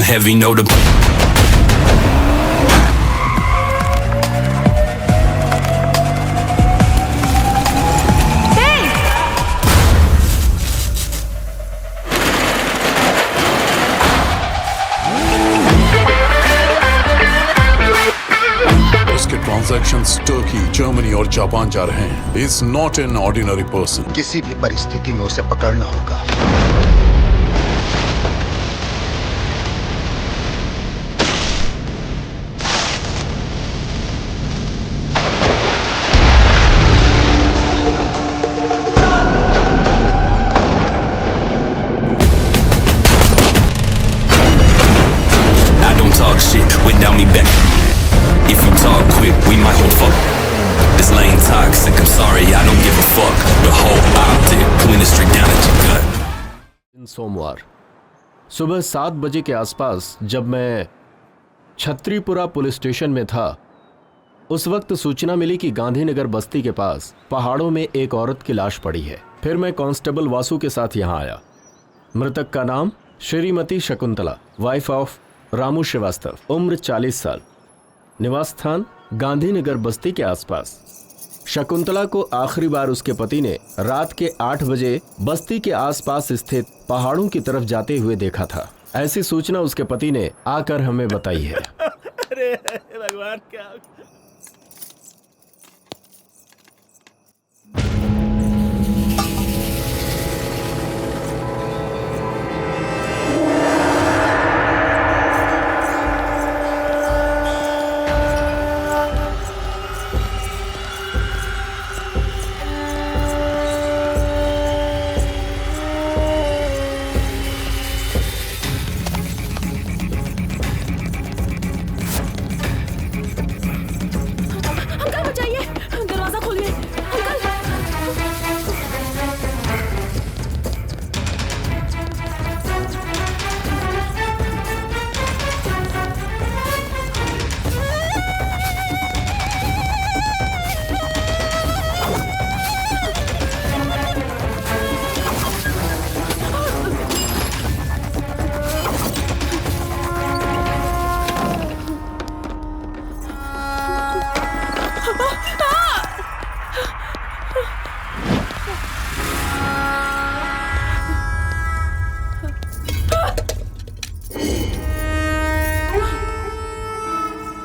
heavy, know the इसके transactions Turkey, Germany और Japan जा रहे हैं। Is not an ordinary person. किसी भी परिस्थिति में उसे पकड़ना होगा। I don't talk shit without me back. If you talk quick, we might hold fuck. This lane toxic, I'm sorry, I don't give a fuck. The whole optic, pointed straight down at your gut. सोमवार सुबह 7 बजे के आसपास जब मैं Chhatripura police station में था, उस वक्त सूचना मिली कि गांधीनगर बस्ती के पास पहाड़ों में एक औरत की लाश पड़ी है। फिर मैं कांस्टेबल वासु के साथ यहां आया। मृतक का नाम श्रीमती शकुंतला, वाइफ ऑफ रामू श्रीवास्तव, उम्र 40 साल, निवास स्थान गांधीनगर बस्ती के आसपास। शकुंतला को आखिरी बार उसके पति ने रात के 8 बजे बस्ती के आसपास स्थित पहाड़ों की तरफ जाते हुए देखा था। ऐसी सूचना उसके पति ने आकर हमें बताई है। अरे भगवान, क्या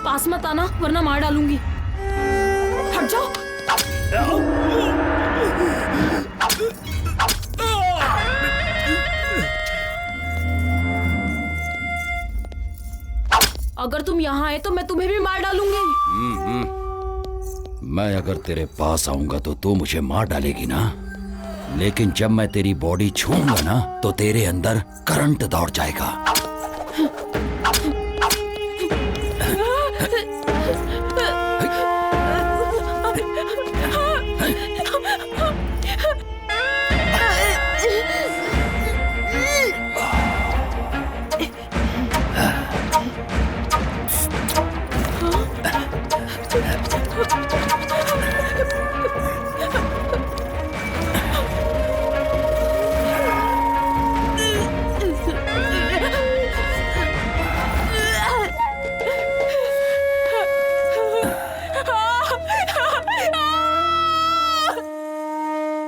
पास मत आना वरना मार डालूंगी। हट जाओ। अगर तुम यहाँ आए तो मैं तुम्हें भी मार डालूंगी। मैं अगर तेरे पास आऊंगा तो तू मुझे मार डालेगी ना, लेकिन जब मैं तेरी बॉडी छूऊंगा ना तो तेरे अंदर करंट दौड़ जाएगा।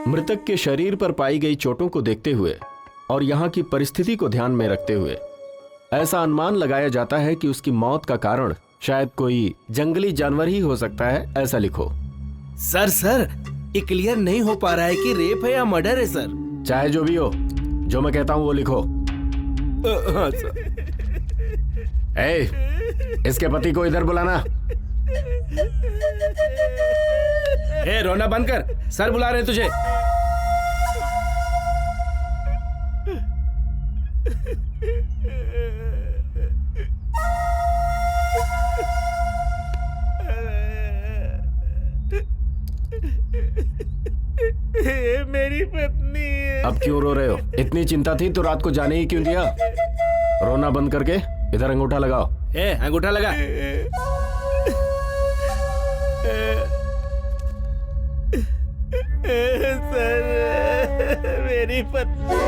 मृतक के शरीर पर पाई गई चोटों को देखते हुए और यहाँ की परिस्थिति को ध्यान में रखते हुए ऐसा अनुमान लगाया जाता है कि उसकी मौत का कारण शायद कोई जंगली जानवर ही हो सकता है। ऐसा लिखो। सर ये क्लियर नहीं हो पा रहा है कि रेप है या मर्डर है सर। चाहे जो भी हो, जो मैं कहता हूँ वो लिखो। हाँ सर। इसके पति को इधर बुलाना। रोना बंद कर, सर बुला रहे हैं तुझे। मेरी पत्नी है। अब क्यों रो रहे हो? इतनी चिंता थी तो रात को जाने ही क्यों दिया? रोना बंद करके इधर अंगूठा लगाओ। अंगूठा लगा। सर मेरी पत्नी।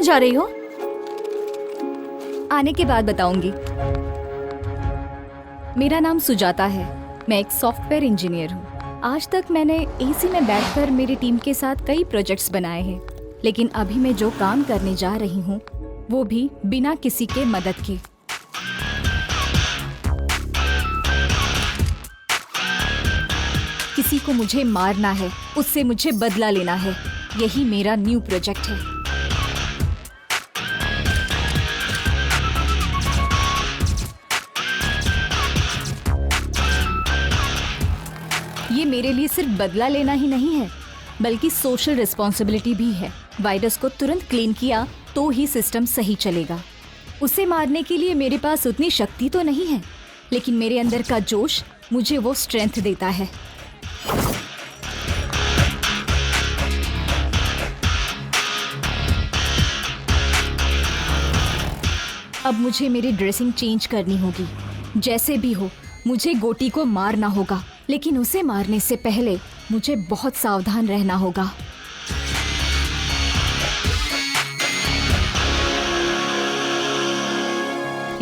जा रही हो? आने के बाद बताऊंगी। मेरा नाम सुजाता है, मैं एक सॉफ्टवेयर इंजीनियर हूँ। आज तक मैंने एसी में बैठकर मेरी टीम के साथ कई प्रोजेक्ट्स बनाए हैं, लेकिन अभी मैं जो काम करने जा रही हूँ वो भी बिना किसी के मदद के। किसी को मुझे मारना है, उससे मुझे बदला लेना है, यही मेरा न्यू प्रोजेक्ट है। ये मेरे लिए सिर्फ बदला लेना ही नहीं है, बल्कि सोशल रिस्पॉन्सिबिलिटी भी है। वायरस को तुरंत क्लीन किया तो ही सिस्टम सही चलेगा। उसे मारने के लिए मेरे पास उतनी शक्ति तो नहीं है, लेकिन मेरे अंदर का जोश मुझे वो स्ट्रेंथ देता है। अब मुझे मेरी ड्रेसिंग चेंज करनी होगी। जैसे भी हो, मुझे गोटी को मारना होगा, लेकिन उसे मारने से पहले मुझे बहुत सावधान रहना होगा।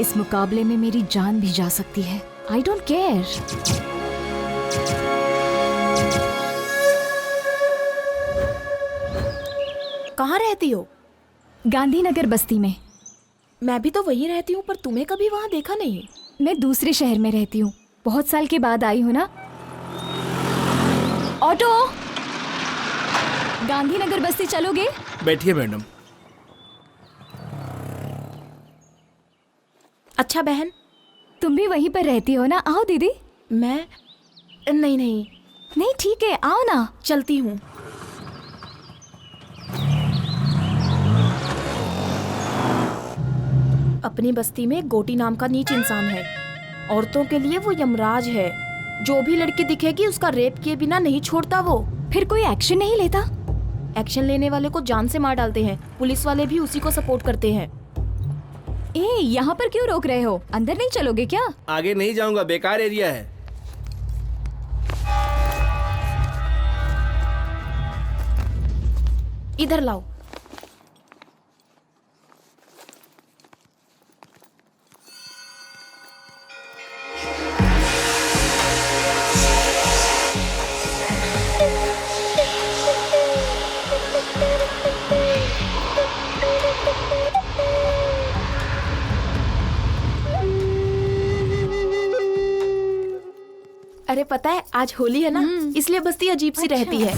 इस मुकाबले में मेरी जान भी जा सकती है। I don't care. कहाँ रहती हो? गांधीनगर बस्ती में। मैं भी तो वहीं रहती हूँ, पर तुम्हें कभी वहाँ देखा नहीं। मैं दूसरे शहर में रहती हूँ, बहुत साल के बाद आई हूँ ना। ऑटो, गांधीनगर बस्ती चलोगे? बैठिए मैडम। अच्छा बहन, तुम भी वहीं पर रहती हो ना? आओ दीदी। मैं नहीं नहीं नहीं ठीक है, आओ ना। चलती हूँ। अपनी बस्ती में गोटी नाम का नीच इंसान है। औरतों के लिए वो यमराज है। जो भी लड़की दिखेगी उसका रेप किए बिना नहीं छोड़ता वो। फिर कोई एक्शन नहीं लेता? एक्शन लेने वाले को जान से मार डालते हैं। पुलिस वाले भी उसी को सपोर्ट करते हैं। ए, यहाँ पर क्यों रोक रहे हो? अंदर नहीं चलोगे क्या? आगे नहीं जाऊंगा, बेकार एरिया है। इधर लाओ। अरे पता है आज होली है ना, इसलिए बस्ती अजीब सी रहती है।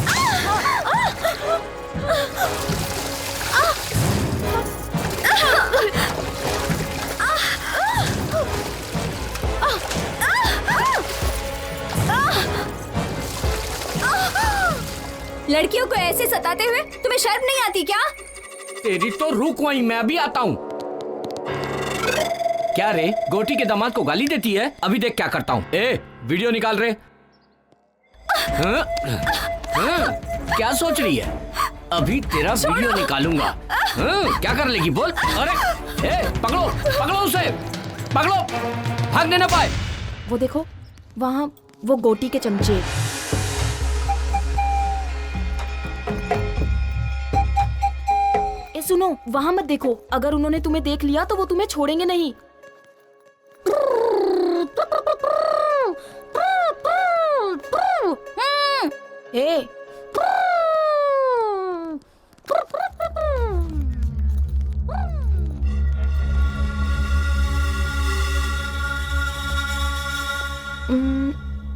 लड़कियों को ऐसे सताते हुए तुम्हें शर्म नहीं आती क्या? तेरी तो रुक वहीं, मैं अभी आता हूँ। क्या रे, गोटी के दामाद को गाली देती है? अभी देख क्या करता हूँ। ए, वीडियो निकाल रहे। हाँ? हाँ? क्या सोच रही है? अभी तेरा वीडियो निकालूंगा। हाँ? क्या कर लेगी बोल? अरे ए, पकड़ो पकड़ो उसे, पकड़ो, भागने ना पाए। वो देखो वहाँ वो गोटी के चमचे। ए सुनो, वहाँ मत देखो। अगर उन्होंने तुम्हें देख लिया तो वो तुम्हें छोड़ेंगे नहीं। ए,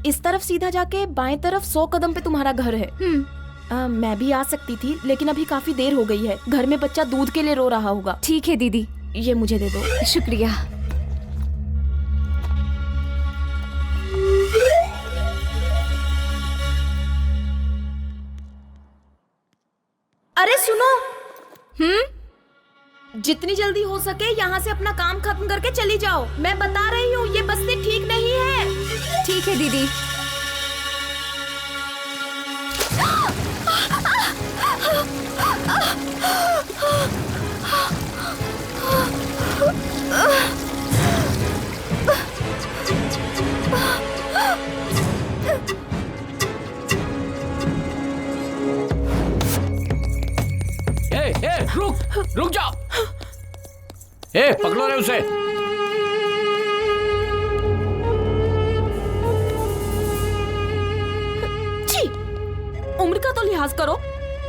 इस तरफ सीधा जाके बाएं तरफ 100 कदम पे तुम्हारा घर है। मैं भी आ सकती थी, लेकिन अभी काफी देर हो गई है। घर में बच्चा दूध के लिए रो रहा होगा। ठीक है दीदी, ये मुझे दे दो। शुक्रिया। अरे सुनो, जितनी जल्दी हो सके यहाँ से अपना काम खत्म करके चली जाओ। मैं बता रही हूँ, ये बस्ती ठीक नहीं है। ठीक है दीदी। रुक जाओ। ए पकड़ो रे उसे। छी, उम्र का तो लिहाज करो।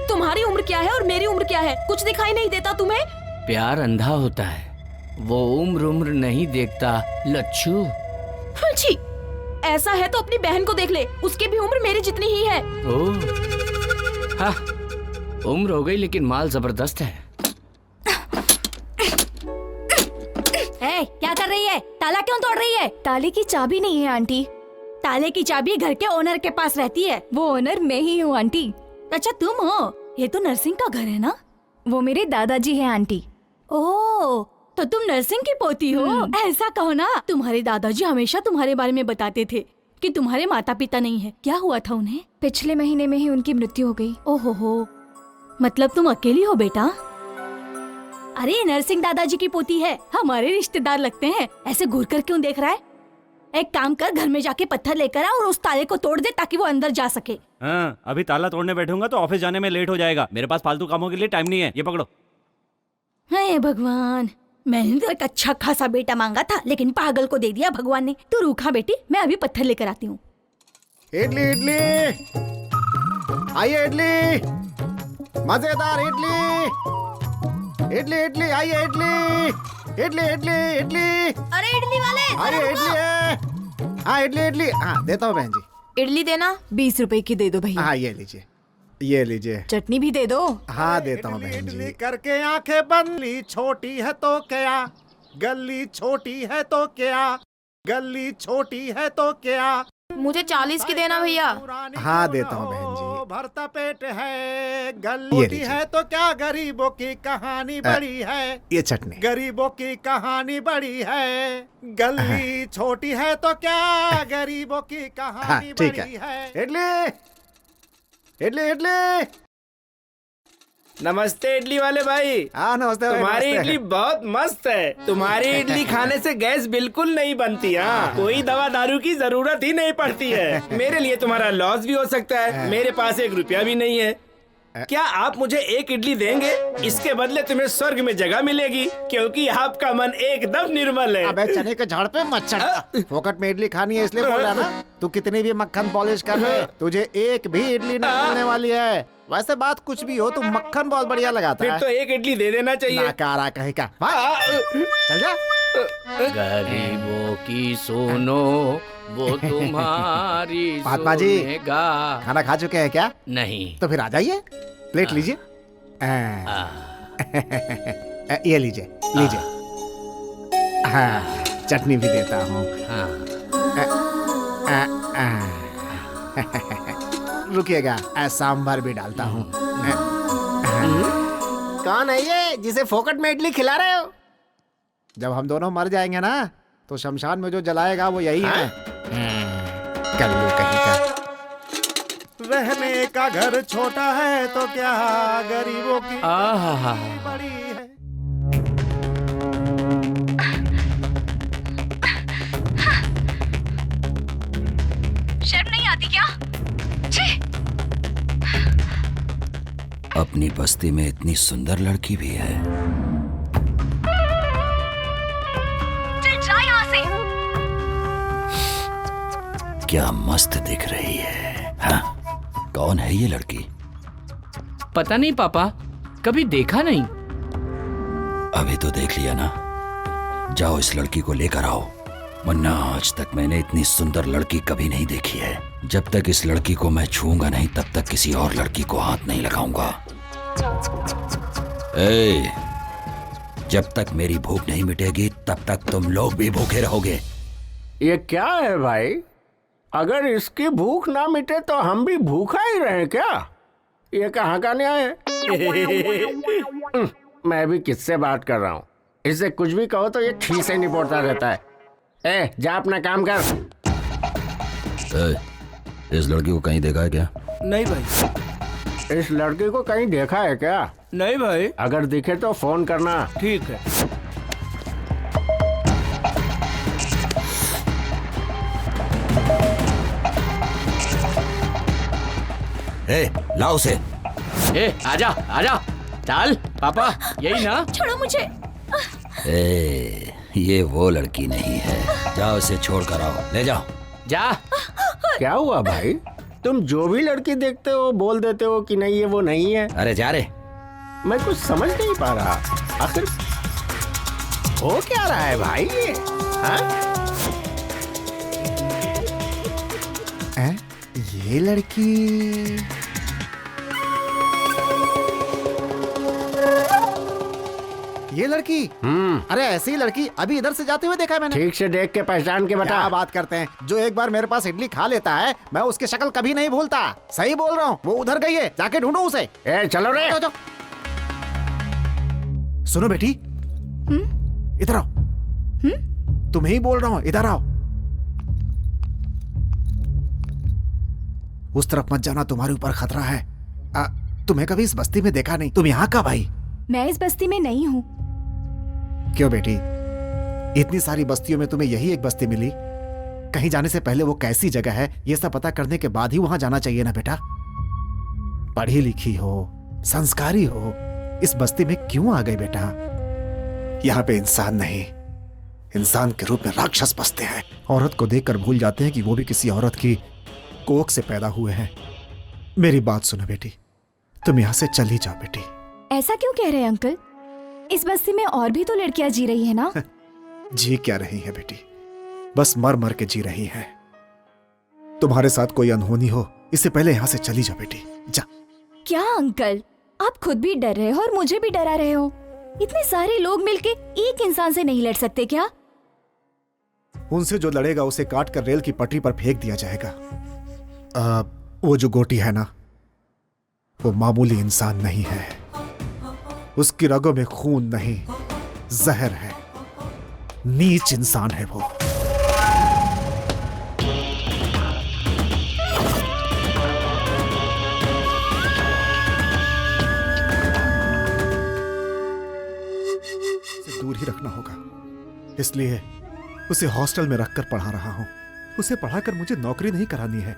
तुम्हारी उम्र क्या है और मेरी उम्र क्या है? कुछ दिखाई नहीं देता तुम्हें? प्यार अंधा होता है, वो उम्र नहीं देखता लच्छू। छी, ऐसा है तो अपनी बहन को देख ले, उसकी भी उम्र मेरी जितनी ही है। ओह, हाँ, उम्र हो गई लेकिन माल जबरदस्त है। क्या कर रही है? ताला क्यों तोड़ रही है? ताले की चाबी नहीं है आंटी। ताले की चाबी घर के ओनर के पास रहती है। वो ओनर मैं ही हूँ आंटी। अच्छा तुम हो? ये तो नरसिंह का घर है ना? वो मेरे दादाजी हैं आंटी। ओह, तो तुम नरसिंह की पोती हो? ऐसा कहो ना। तुम्हारे दादाजी हमेशा तुम्हारे बारे में बताते थे कि तुम्हारे माता पिता नहीं है। क्या हुआ था उन्हें? पिछले महीने में ही उनकी मृत्यु हो गई। ओहो, मतलब तुम अकेली हो बेटा? अरे नरसिंह दादाजी की पोती है, हमारे रिश्तेदार लगते हैं। ऐसे घूर कर क्यों देख रहा है? एक काम कर, घर में जाके पत्थर लेकर आ और उस ताले को तोड़ दे ताकि वो अंदर जा सके। हाँ, अभी ताला तोड़ने बैठूंगा तो ऑफिस जाने में लेट हो जाएगा। मेरे पास फालतू कामों के लिए टाइम नहीं है। ये पकड़ो। हे भगवान, मैंने तो एक अच्छा खासा बेटा मांगा था लेकिन पागल को दे दिया भगवान ने। तू रूखा बेटी, मैं अभी पत्थर लेकर आती हूँ। इडली इडली, आइए इडली, मजेदार इडली, इडली इडली, आइए इडली, इडली इडली इडली। अरे इडली वाले, अरे इडली है। हाँ इडली इडली, हाँ देता हूँ बहन जी। इडली देना। 20 रुपए की दे दो भैया। हाँ ये लीजिए, ये लीजिए। चटनी भी दे दो। हाँ देता हूँ बहन जी। करके आंखें बंद, छोटी है तो क्या, गली छोटी है तो क्या, गली छोटी है तो क्या। मुझे 40 की देना भैया। हाँ देता हूँ बहन जी। भरता पेट है, गली है तो क्या, गरीबों की कहानी बड़ी है। ये चटनी। गरीबों की कहानी बड़ी है, गली छोटी है तो क्या, गरीबों की कहानी बड़ी है। इडली इडली इडली। नमस्ते इडली वाले भाई। हाँ नमस्ते। तुम्हारी इडली बहुत मस्त है। तुम्हारी इडली खाने से गैस बिल्कुल नहीं बनती। हाँ, कोई दवा दारू की जरूरत ही नहीं पड़ती है। मेरे लिए तुम्हारा लॉस भी हो सकता है। मेरे पास 1 रुपया भी नहीं है। क्या आप मुझे 1 इडली देंगे? इसके बदले तुम्हें स्वर्ग में जगह मिलेगी, क्योंकि आपका मन एकदम निर्मल है। अबे चने के झाड़ पे मत चढ़। फोकट में इडली खानी है इसलिए बोल रहा ना। तू कितनी भी मक्खन पॉलिश कर ले, तुझे एक भी इडली नहीं मिलने वाली है। वैसे बात कुछ भी हो, तू मक्खन बहुत बढ़िया लगाता है। फिर तो 1 इडली दे देना चाहिए। नाकारा कहीं का। चल जा। गरीबों की सुनो, वो तुम्हारी महात्मा जी, सुनेगा। खाना खा चुके हैं क्या? नहीं। तो फिर आ जाइए, प्लेट लीजिए। ये लीजिए लीजिए। हाँ, चटनी भी देता हूँ। रुकिएगा, सांभर भी डालता हूँ। कौन है ये जिसे फोकट में इडली खिला रहे हो? जब हम दोनों मर जाएंगे ना, तो शमशान में जो जलाएगा वो यही है। कल्लू कहीं का। रहने का घर छोटा है तो क्या, गरीबों की बड़ी है। शर्म नहीं आती क्या? अपनी बस्ती में इतनी सुंदर लड़की भी है। चल जा यहाँ से। क्या मस्त दिख रही है। हाँ? कौन है ये लड़की? पता नहीं पापा, कभी देखा नहीं। अभी तो देख लिया ना। जाओ इस लड़की को लेकर आओ, वरना आज तक मैंने इतनी सुंदर लड़की कभी नहीं देखी है। जब तक इस लड़की को मैं छूऊंगा नहीं, तब तक किसी और लड़की को हाथ नहीं लगाऊंगा। ए, जब तक मेरी भूख नहीं मिटेगी तब तक तुम लोग भी भूखे रहोगे। ये क्या है भाई? अगर इसकी भूख ना मिटे तो हम भी भूखा ही रहे क्या? ये कहाँ का न्याय है? मैं भी किससे बात कर रहा हूँ? इससे कुछ भी कहो तो ये ठीक से निपोड़ता रहता है। ए, जा अपना काम कर। इस लड़की को कहीं देखा है क्या? नहीं भाई। इस लड़की को कहीं देखा है क्या? नहीं भाई। अगर दिखे तो फोन करना। ठीक है। लाओ उसे। ए, आजा आजा। चल पापा, यही ना? छोड़ो मुझे। ए, ये वो लड़की नहीं है। जाओ इसे छोड़ कर आओ, ले जाओ। जा। क्या हुआ भाई? तुम जो भी लड़की देखते हो बोल देते हो कि नहीं ये वो नहीं है। अरे जा रे। मैं कुछ समझ नहीं पा रहा, आखिर हो क्या रहा है भाई ये? ये लड़की अरे ऐसी लड़की अभी इधर से जाते हुए देखा है मैंने। ठीक से देख के पहचान के बता। क्या बात करते हैं, जो एक बार मेरे पास इडली खा लेता है मैं उसकी शक्ल कभी नहीं भूलता। सही बोल रहा हूँ, वो उधर गई है, जाके ढूंढो उसे। चलो रे। जाओ। सुनो बेटी, इधर आओ। तुम्हें ही बोल रहा हूँ, इधर आओ। उस तरफ मत जाना, तुम्हारे ऊपर खतरा है। तुम्हें कभी इस बस्ती में देखा नहीं। तुम यहाँ कब आई? मैं इस बस्ती में नहीं हूँ। क्यों बेटी, इतनी सारी बस्तियों में तुम्हें यही एक बस्ती मिली? कहीं जाने से पहले वो कैसी जगह है ये सब पता करने के बाद ही वहां जाना चाहिए ना बेटा। पढ़ी लिखी हो, संस्कारी हो, इस बस्ती में क्यों आ गई बेटा? यहाँ पे इंसान नहीं, इंसान के रूप में राक्षस बसते हैं। औरत को देखकर भूल जाते हैं कि वो भी किसी औरत की कोख से पैदा हुए हैं। मेरी बात सुनो बेटी, तुम यहाँ से चली जाओ बेटी। ऐसा क्यों कह रहे हैं अंकल? इस बस्ती में और भी तो लड़कियां जी रही है ना? जी क्या रही है बेटी, बस मर मर के जी रही है। तुम्हारे साथ कोई अनहोनी हो इससे पहले यहाँ से चली जाओ बेटी, जा। क्या अंकल, आप खुद भी डर रहे हो और मुझे भी डरा रहे हो। इतने सारे लोग मिलके एक इंसान से नहीं लड़ सकते क्या? उनसे जो लड़ेगा उसे काट कर रेल की पटरी पर फेंक दिया जाएगा। वो जो गोटी है ना, वो मामूली इंसान नहीं है। उसकी रगों में खून नहीं, जहर है। नीच इंसान है वो। उसे दूर ही रखना होगा, इसलिए उसे हॉस्टल में रखकर पढ़ा रहा हूं। उसे पढ़ाकर मुझे नौकरी नहीं करानी है,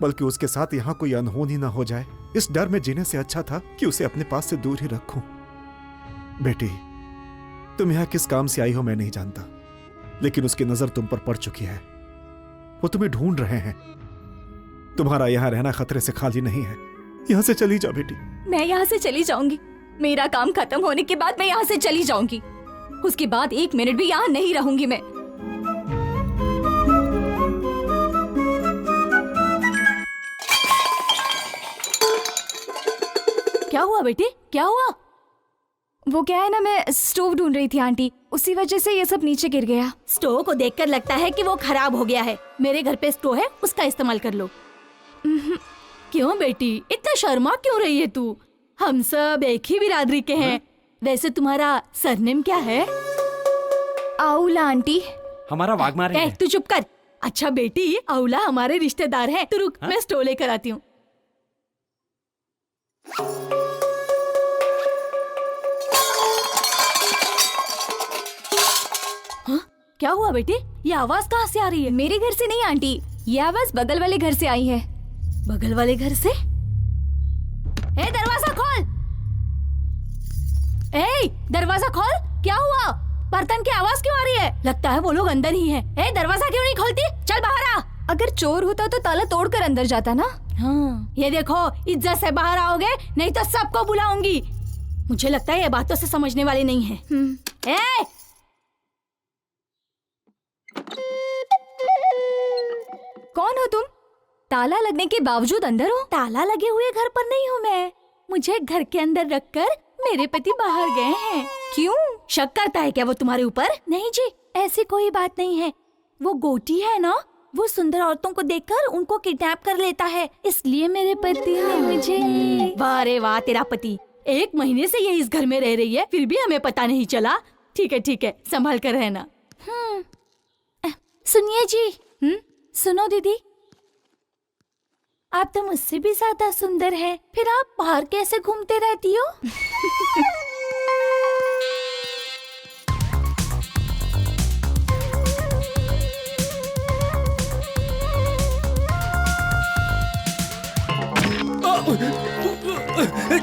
बल्कि उसके साथ यहां कोई अनहोनी ना हो जाए, इस डर में जीने से अच्छा था कि उसे अपने पास से दूर ही रखूं। बेटी, तुम यहां किस काम से आई हो मैं नहीं जानता, लेकिन उसकी नजर तुम पर पड़ चुकी है। वो तुम्हें ढूंढ रहे हैं। तुम्हारा यहां रहना खतरे से खाली नहीं है। यहां से चली जाओ बेटी। मैं यहाँ से चली जाऊंगी। मेरा काम खत्म होने के बाद मैं यहाँ से चली जाऊंगी। उसके बाद 1 मिनट भी यहाँ नहीं रहूंगी मैं। क्या हुआ बेटे, क्या हुआ? वो क्या है ना, मैं स्टोव ढूंढ रही थी आंटी, उसी वजह से ये सब नीचे गिर गया। स्टोव को देखकर लगता है कि वो खराब हो गया है। मेरे घर पे स्टोव है, उसका इस्तेमाल कर लो। क्यों बेटी, इतना शर्मा क्यों रही है तू? हम सब एक ही बिरादरी के हैं। वैसे तुम्हारा सरनेम क्या है? आउला आंटी। हमारा वाघमारे है। तू चुप कर। अच्छा बेटी, आउला हमारे रिश्तेदार हैं। तू रुक, मैं स्टोव लेकर आती हूँ। क्या हुआ बेटे, ये आवाज कहाँ से आ रही है? मेरे घर से नहीं आंटी, ये आवाज बगल वाले घर से आई है। बगल वाले घर से? ए दरवाजा खोल! ए दरवाजा खोल! क्या हुआ? बर्तन की आवाज क्यों आ रही है? लगता है वो लोग अंदर ही हैं। ए दरवाजा क्यों नहीं खोलती? चल बाहर आ। अगर चोर होता तो ताला तोड़कर अंदर जाता ना। हाँ, ये देखो, इज्जत से बाहर आओगे नहीं तो सबको बुलाऊंगी। मुझे लगता है ये बातों से समझने वाली नहीं है। ए! कौन हो तुम? ताला लगने के बावजूद अंदर हो? ताला लगे हुए घर पर नहीं हूँ मैं। मुझे घर के अंदर रखकर मेरे पति बाहर गए हैं। क्यों? शक करता है क्या वो तुम्हारे ऊपर? नहीं जी, ऐसी कोई बात नहीं है। वो गोटी है ना, वो सुंदर औरतों को देखकर उनको किडनैप कर लेता है, इसलिए मेरे पति ने मुझे। वाह रे वाह, तेरा पति 1 महीने से ये इस घर में रह रही है, फिर भी हमें पता नहीं चला। ठीक है, संभाल कर रहना। सुनिए जी। सुनो दीदी, आप तो मुझसे भी ज्यादा सुंदर हैं, फिर आप बाहर कैसे घूमते रहती हो?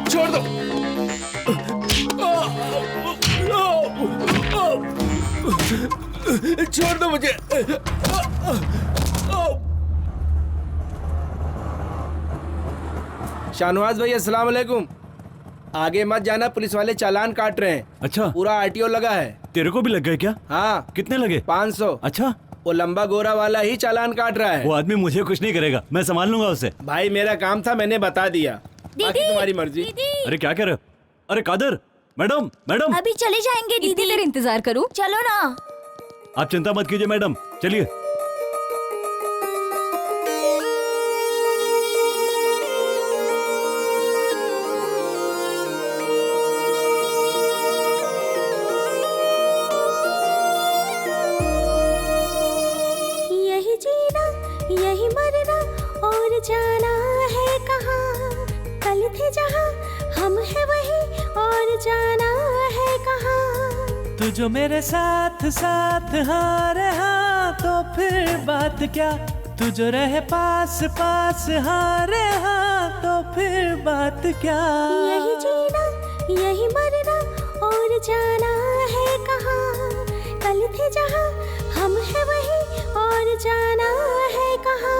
छोड़ दो। छोड़ दो मुझे। शाहनवाज भाई अस्सलाम वालेकुम। आगे मत जाना, पुलिस वाले चालान काट रहे हैं। अच्छा, पूरा आरटीओ लगा है। तेरे को भी लग गए क्या? हाँ। कितने लगे? 500। अच्छा, वो लंबा गोरा वाला ही चालान काट रहा है। वो आदमी मुझे कुछ नहीं करेगा, मैं संभाल लूंगा उसे। भाई मेरा काम था, मैंने बता दिया, बाकी तुम्हारी मर्जी। अरे क्या कह रहे हो? अरे कादर, मैडम मैडम, अभी चले जाएंगे दीदी। इतनी देर इंतजार करूं? चलो ना। आप चिंता मत कीजिए मैडम, चलिए। यही जीना यही मरना और जाना है कहाँ। कल थे जहाँ हम है वही और जाना है कहाँ। तू जो मेरे साथ साथ हाँ रहा तो फिर बात क्या। तू जो रहे पास पास हाँ रहा तो फिर बात क्या। यही जीना यही मरना और जाना है कहाँ। कल थे जहाँ हम है वही और जाना है कहाँ।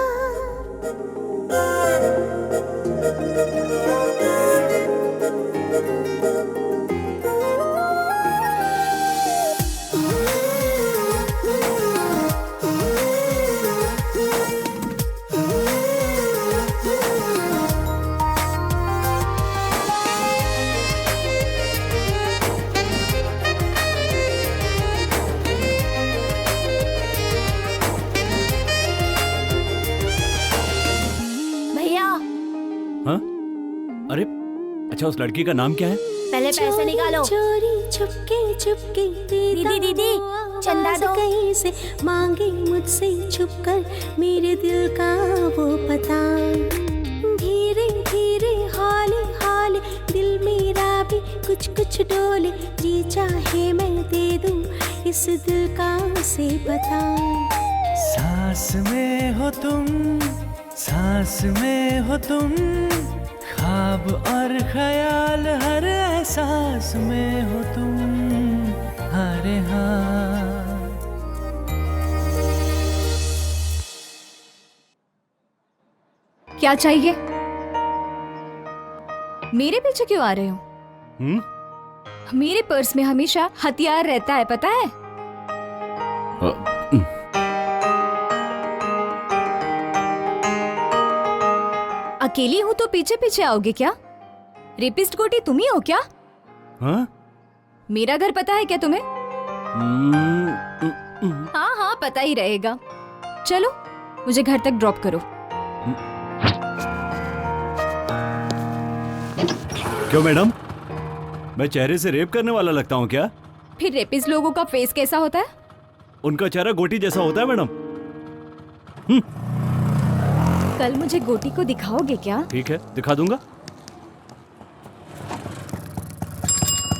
हाँ? अरे अच्छा, उस लड़की का नाम क्या है? पहले पैसे निकालो। चोरी छुपके छुपके दीदी दीदी चंदा दो। कहीं से मांगे मुझसे छुपकर मेरे दिल का वो पता। धीरे धीरे हौले हौले दिल मेरा भी कुछ कुछ डोले। जी चाहे मैं दे दूं इस दिल का से पता। सांस में हो तुम, सांस में हो तुम, ख्वाब और ख्याल हर एहसास में हो तुम। अरे हाँ, क्या चाहिए? मेरे पीछे क्यों आ रहे हो? मेरे पर्स में हमेशा हथियार रहता है, पता है? अकेली हूँ तो पीछे पीछे आओगे क्या? रेपिस्ट गोटी तुम ही हो क्या? हाँ? मेरा घर पता है क्या तुम्हें? हाँ हाँ पता ही रहेगा। चलो मुझे घर तक ड्रॉप करो। क्यों मैडम, मैं चेहरे से रेप करने वाला लगता हूँ क्या? फिर रेपिस्ट लोगों का फेस कैसा होता है? उनका चेहरा गोटी जैसा होता है मैडम। कल मुझे गोटी को दिखाओगे क्या? ठीक है, दिखा दूंगा।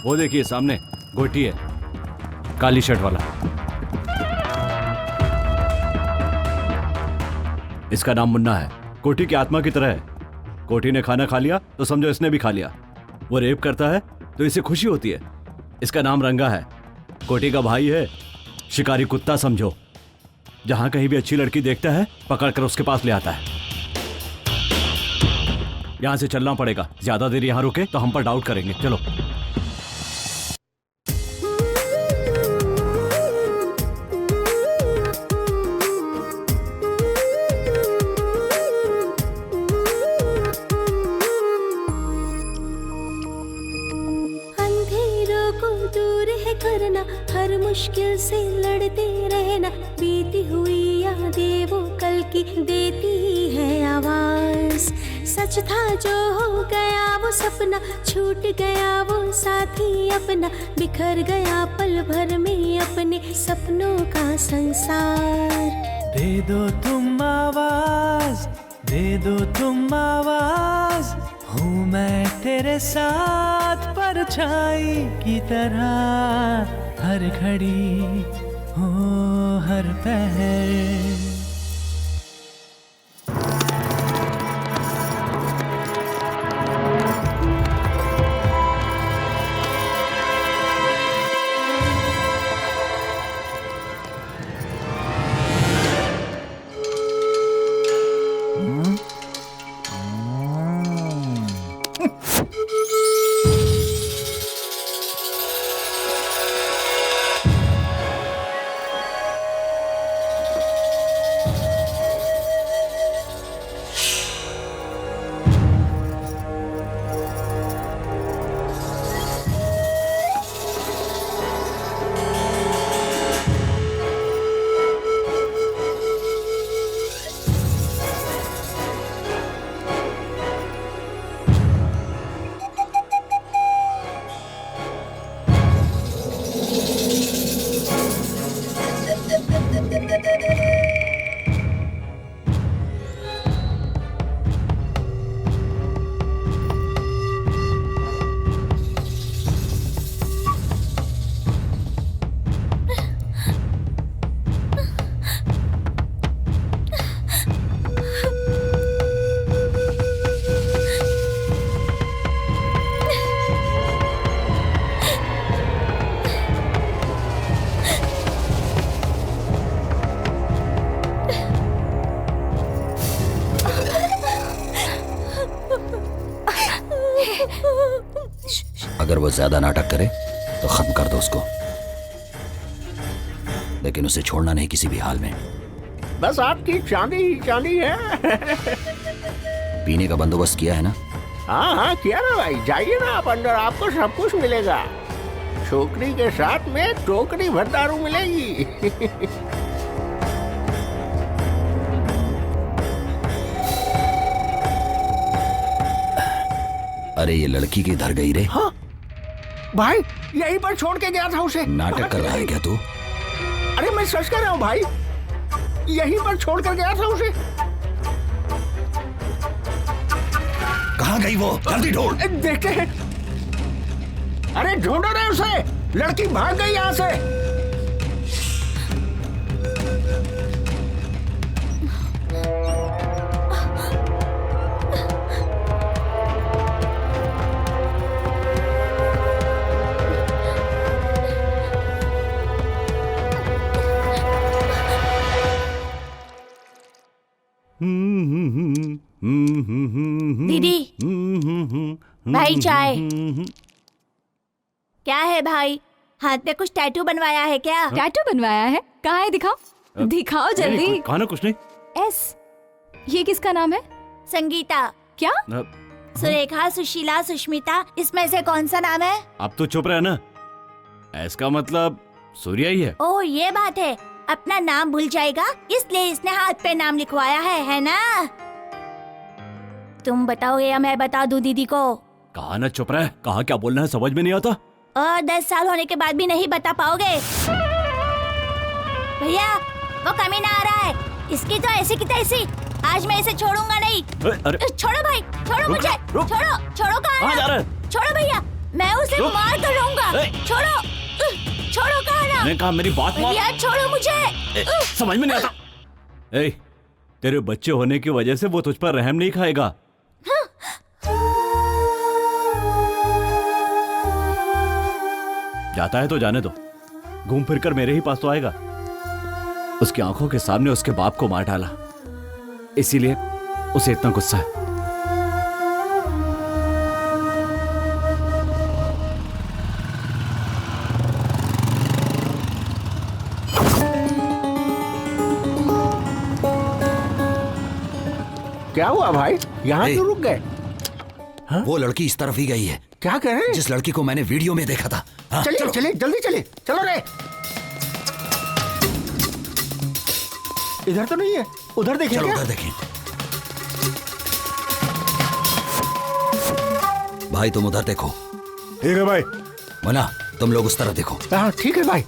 वो देखिए सामने गोटी है, काली शर्ट वाला। इसका नाम मुन्ना है, कोटी की आत्मा की तरह है। कोटी ने खाना खा लिया तो समझो इसने भी खा लिया। वो रेप करता है तो इसे खुशी होती है। इसका नाम रंगा है, कोटी का भाई है, शिकारी कुत्ता समझो। जहां कहीं भी अच्छी लड़की देखता है पकड़कर उसके पास ले आता है। यहां से चलना पड़ेगा, ज्यादा देर यहां रुके तो हम पर डाउट करेंगे। चलो। अंधेरों को दूर है करना, हर मुश्किल से लड़ते रहना। बीती हुई यादें वो कल की देती है आवाज। सच था जो हो गया वो सपना, छूट गया वो साथी अपना। बिखर गया पल भर में अपने सपनों का संसार। दे दो तुम आवाज, दे दो तुम आवाज, हूँ मैं तेरे साथ परछाई की तरह। हर घड़ी हो हर पहर। वो ज्यादा नाटक करे तो खत्म कर दो उसको, लेकिन उसे छोड़ना नहीं किसी भी हाल में। बस आपकी चांदी ही चांदी है। पीने का बंदोबस्त किया है ना? हाँ हाँ किया ना भाई, जाइए ना आप अंदर, आपको सब कुछ मिलेगा। छोकरी के साथ में टोकरी भर दारू मिलेगी। अरे ये लड़की किधर गई रे? हाँ भाई यहीं पर छोड़ के गया था उसे। नाटक कर रहा है क्या तू? अरे मैं सच कह रहा हूँ भाई, यहीं पर छोड़ कर गया था उसे। कहाँ गई वो? जल्दी ढूंढ। देखते हैं। अरे ढूंढो रे उसे, लड़की भाग गई यहाँ से। दीदी, भाई चाय। क्या है भाई, हाथ पे कुछ टैटू बनवाया है क्या? टैटू बनवाया है? कहाँ है, दिखाओ दिखाओ जल्दी। कहा ना कुछ नहीं। एस, ये किसका नाम है? संगीता। क्या? सुरेखा, सुशीला, सुष्मिता, इसमें से कौन सा नाम है? अब तो चुप रहे ना, एस का मतलब सूर्या ही है। ओह ये बात है, अपना नाम भूल जाएगा इसलिए इसने हाथ पे नाम लिखवाया है ना? तुम बताओगे या मैं बता दूं दीदी को? कहा ना चुप रहे, कहा क्या बोलना है समझ में नहीं आता। और 10 साल होने के बाद भी नहीं बता पाओगे? भैया वो कमीना आ रहा है, इसकी तो ऐसी की तैसी, आज मैं इसे छोड़ूंगा नहीं। अरे छोड़ो भाई, छोड़ो मुझे, छोड़ो छोड़ो। कहाँ जा रहा है? छोड़ो भैया, मैं उसे मार कर रहूंगा। छोड़ो छोड़ो, कहाँ ना? मैंने कहा मेरी बात मान। भैया छोड़ो मुझे। समझ में नहीं आता। ए, तेरे बच्चे होने की वजह से वो तुझ पर रहम नहीं खाएगा। जाता है तो जाने दो, घूम फिर कर मेरे ही पास तो आएगा। उसकी आंखों के सामने उसके बाप को मार डाला, इसीलिए उसे इतना गुस्सा है। क्या हुआ भाई, यहाँ क्यों रुक गए? वो लड़की इस तरफ ही गई है। क्या कह रहे हैं? जिस लड़की को मैंने वीडियो में देखा था। हाँ, चलिए चलिए जल्दी चलिए, चलो रे। इधर तो नहीं है, उधर देखिए। चलो उधर देखें। भाई तुम उधर देखो। ठीक है भाई। मना तुम लोग उस तरफ देखो। हाँ ठीक है भाई।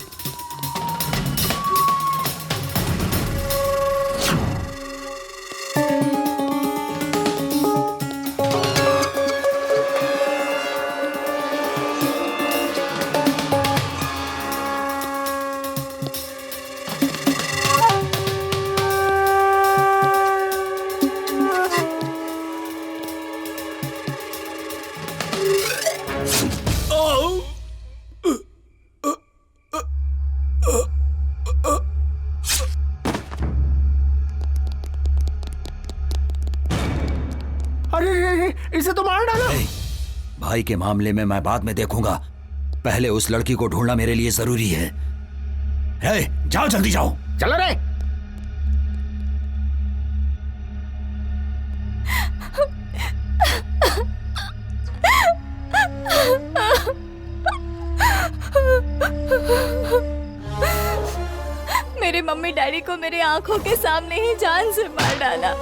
इसे तो मार डालो। भाई के मामले में मैं बाद में देखूंगा, पहले उस लड़की को ढूंढना मेरे लिए जरूरी है। जाओ जल्दी जाओ। चलो रे। मेरे मम्मी डैडी को मेरे आंखों के सामने ही जान से मार डाला।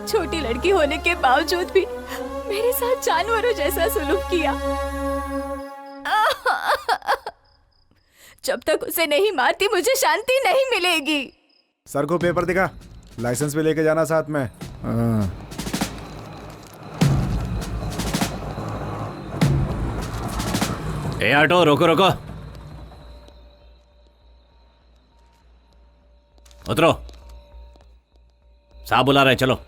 छोटी लड़की होने के बावजूद भी मेरे साथ जानवरों जैसा सुलूक किया। जब तक उसे नहीं मारती मुझे शांति नहीं मिलेगी। सर को पेपर दिखा, लाइसेंस भी लेके जाना साथ में। ए ऑटो रोको रोको, उतरो, साहब बुला रहे, चलो।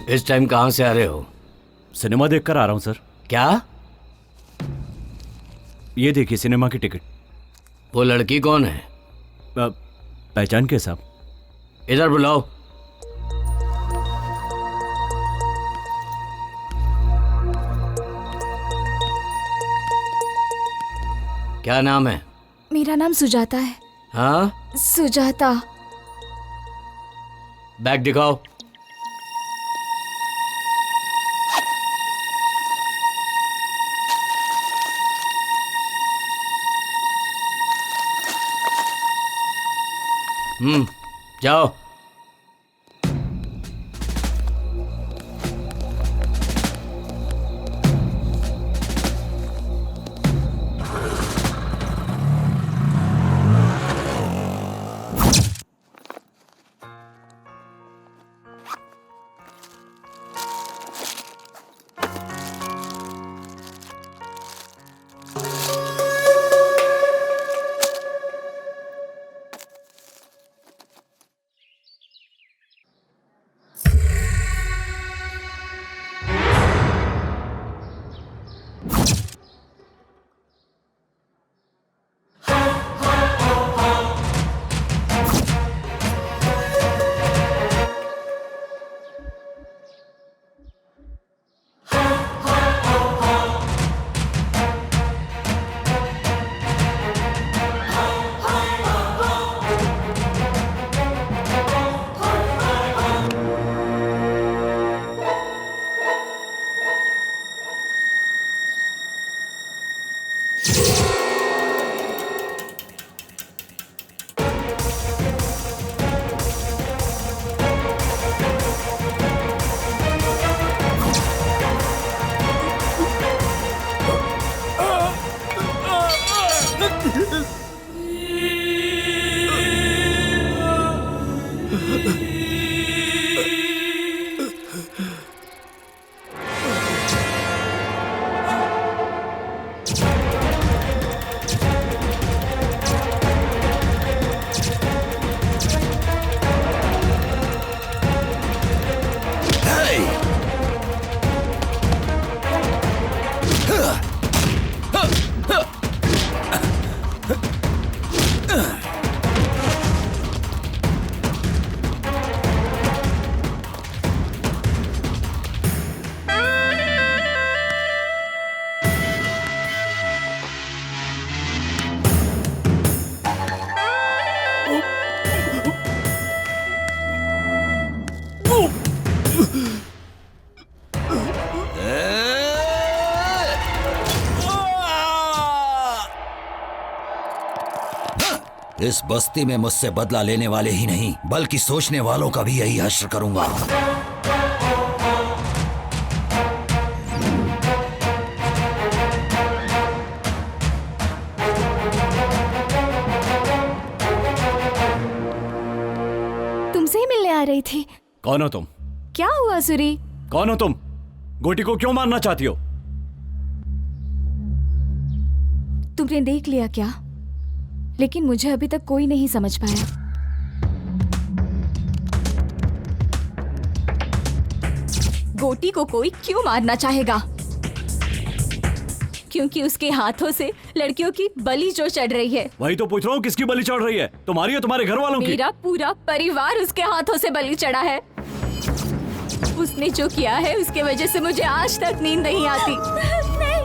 इस टाइम कहाँ से आ रहे हो? सिनेमा देखकर आ रहा हूँ सर। क्या? ये देखिए सिनेमा की टिकट। वो लड़की कौन है? पहचान के साहब? इधर बुलाओ। क्या नाम है? मेरा नाम सुजाता है। हाँ, सुजाता। बैग दिखाओ। जाओ। इस बस्ती में मुझसे बदला लेने वाले ही नहीं बल्कि सोचने वालों का भी यही हश्र करूंगा। तुमसे ही मिलने आ रही थी। कौन हो तुम? क्या हुआ सूरी? कौन हो तुम? गोटी को क्यों मारना चाहती हो? तुमने देख लिया क्या? लेकिन मुझे अभी तक कोई नहीं समझ पाया। गोटी को कोई क्यों मारना चाहेगा? क्योंकि उसके हाथों से लड़कियों की बलि जो चढ़ रही है। वही तो पूछ रहा हूँ, किसकी बलि चढ़ रही है? तुम्हारी या तुम्हारे घर वालों की? मेरा पूरा परिवार उसके हाथों से बलि चढ़ा है। उसने जो किया है उसके वजह से मुझे आज तक नींद नहीं आती।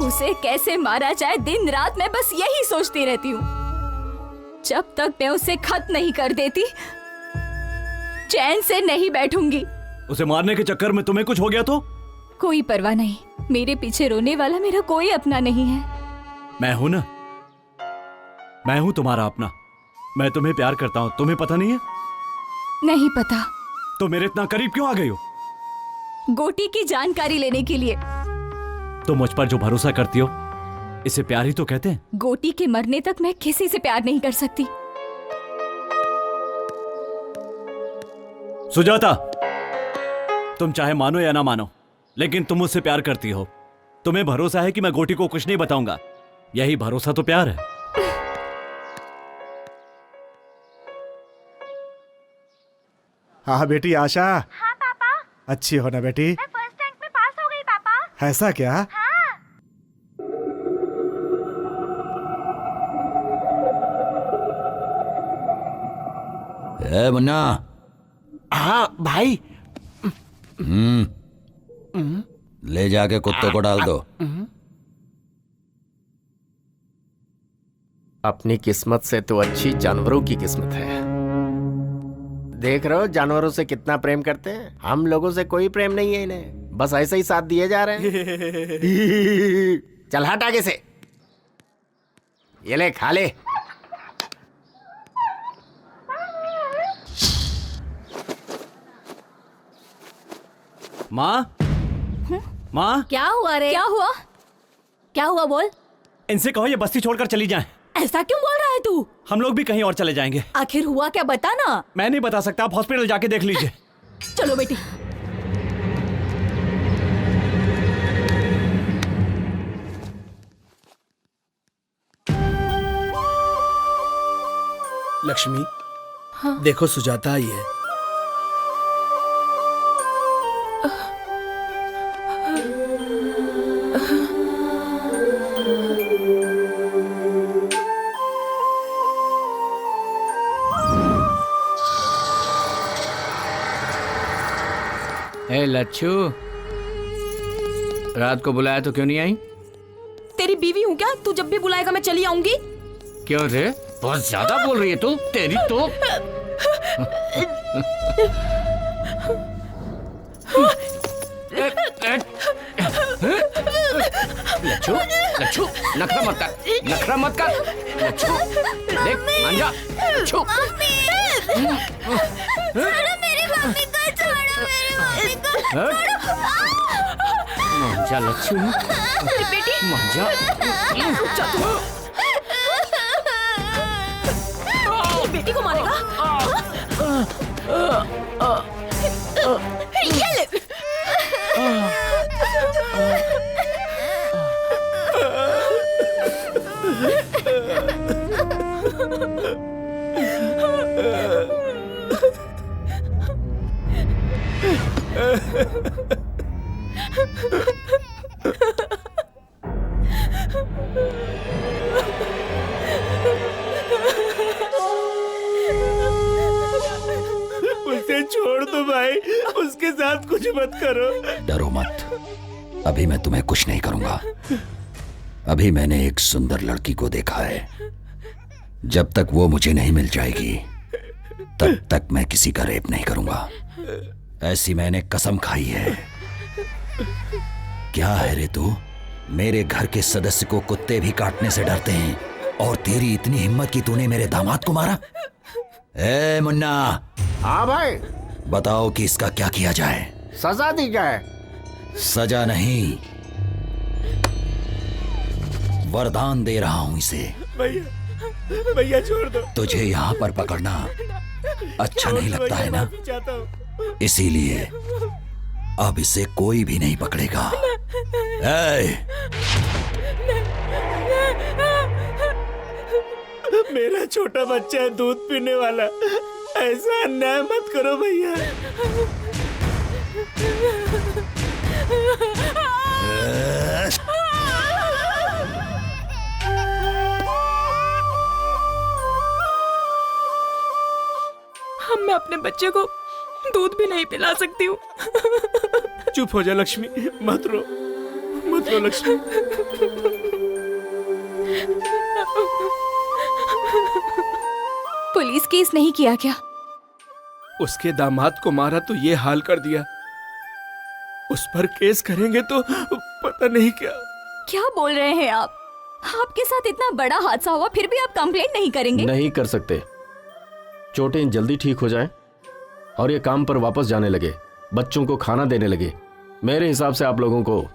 उसे कैसे मारा जाए दिन रात मैं बस यही सोचती रहती हूँ। जब तक मैं उसे खत्म नहीं कर देती चैन से नहीं बैठूंगी। उसे मारने के चक्कर में तुम्हें कुछ हो गया तो? कोई परवाह नहीं, मेरे पीछे रोने वाला मेरा कोई अपना नहीं है। मैं हूं ना, मैं हूं तुम्हारा अपना। मैं तुम्हें प्यार करता हूं, तुम्हें पता नहीं है? नहीं पता। तो मेरे इतना करीब क्यों आ गई हो? गोटी की जानकारी लेने के लिए। तुम मुझ पर जो भरोसा करती हो इसे प्यार ही तो कहते हैं। गोटी के मरने तक मैं किसी से प्यार नहीं कर सकती। सुजाता, तुम चाहे मानो या ना मानो, लेकिन तुम मुझसे प्यार करती हो। तुम्हें भरोसा है कि मैं गोटी को कुछ नहीं बताऊंगा। यही भरोसा तो प्यार है। हाँ बेटी आशा। हाँ पापा। अच्छी हो ना बेटी? मैं फर्स्ट रैंक में पास हो गई पापा। ऐसा क्या? हाँ। ए मुन्ना। हाँ भाई। ले जाके कुत्ते को डाल दो। अपनी किस्मत से तो अच्छी जानवरों की किस्मत है। देख रहे हो जानवरों से कितना प्रेम करते हैं। हम लोगों से कोई प्रेम नहीं है इन्हें, बस ऐसे ही साथ दिए जा रहे हैं। चल हट आगे से, ये ले खा ले। माँ, माँ, क्या हुआ रे? क्या हुआ? क्या हुआ बोल? इनसे कहो ये बस्ती छोड़कर चली जाएं। ऐसा क्यों बोल रहा है तू? हम लोग भी कहीं और चले जाएंगे। आखिर हुआ क्या बता ना। मैं नहीं बता सकता, आप हॉस्पिटल जाके देख लीजिए। चलो बेटी। लक्ष्मी, देखो सुजाता आई है। ए लच्छू, रात को बुलाया तो क्यों नहीं आई? तेरी बीवी हूँ क्या? तू जब भी बुलाएगा मैं चली आऊंगी। क्यों रे, बहुत ज्यादा बोल रही है तू। तेरी तो लच्छू, लच्छू नखरा मत कर, नखरा मत कर। लच्छू देख मान जा। लच्छू मान जा लच्छू, मान जा। बेटी को मारेगा? ये ले। उसे छोड़ दो भाई, उसके साथ कुछ मत करो। डरो मत, अभी मैं तुम्हें कुछ नहीं करूंगा। अभी मैंने एक सुंदर लड़की को देखा है। जब तक वो मुझे नहीं मिल जाएगी तब तक मैं किसी का रेप नहीं करूंगा। ऐसी मैंने कसम खाई है। क्या है रे तू? मेरे घर के सदस्य को कुत्ते भी काटने से डरते हैं और तेरी इतनी हिम्मत कि तूने मेरे दामाद को मारा? ए मुन्ना। हाँ भाई। बताओ कि इसका क्या किया जाए? सजा दी जाए। सजा नहीं, वरदान दे रहा हूं इसे। भैया, भैया छोड़ दो। तुझे यहाँ पर पकड़ना अच्छा नहीं लगता है ना? इसीलिए अब इसे कोई भी नहीं पकड़ेगा। मेरा छोटा बच्चा है, दूध पीने वाला। ऐसा अन्याय मत करो भैया। मैं अपने बच्चे को दूध भी नहीं पिला सकती हूँ। चुप हो जा लक्ष्मी, मत रो, मत रो लक्ष्मी। पुलिस केस नहीं किया क्या? उसके दामाद को मारा तो ये हाल कर दिया। उस पर केस करेंगे तो पता नहीं क्या। क्या बोल रहे हैं आप? आपके साथ इतना बड़ा हादसा हुआ फिर भी आप कंप्लेंट नहीं करेंगे? नहीं कर सकते। चोटें जल्दी ठीक हो जाएं और ये काम पर वापस जाने लगे, बच्चों को खाना देने लगे। मेरे हिसाब से आप लोगों को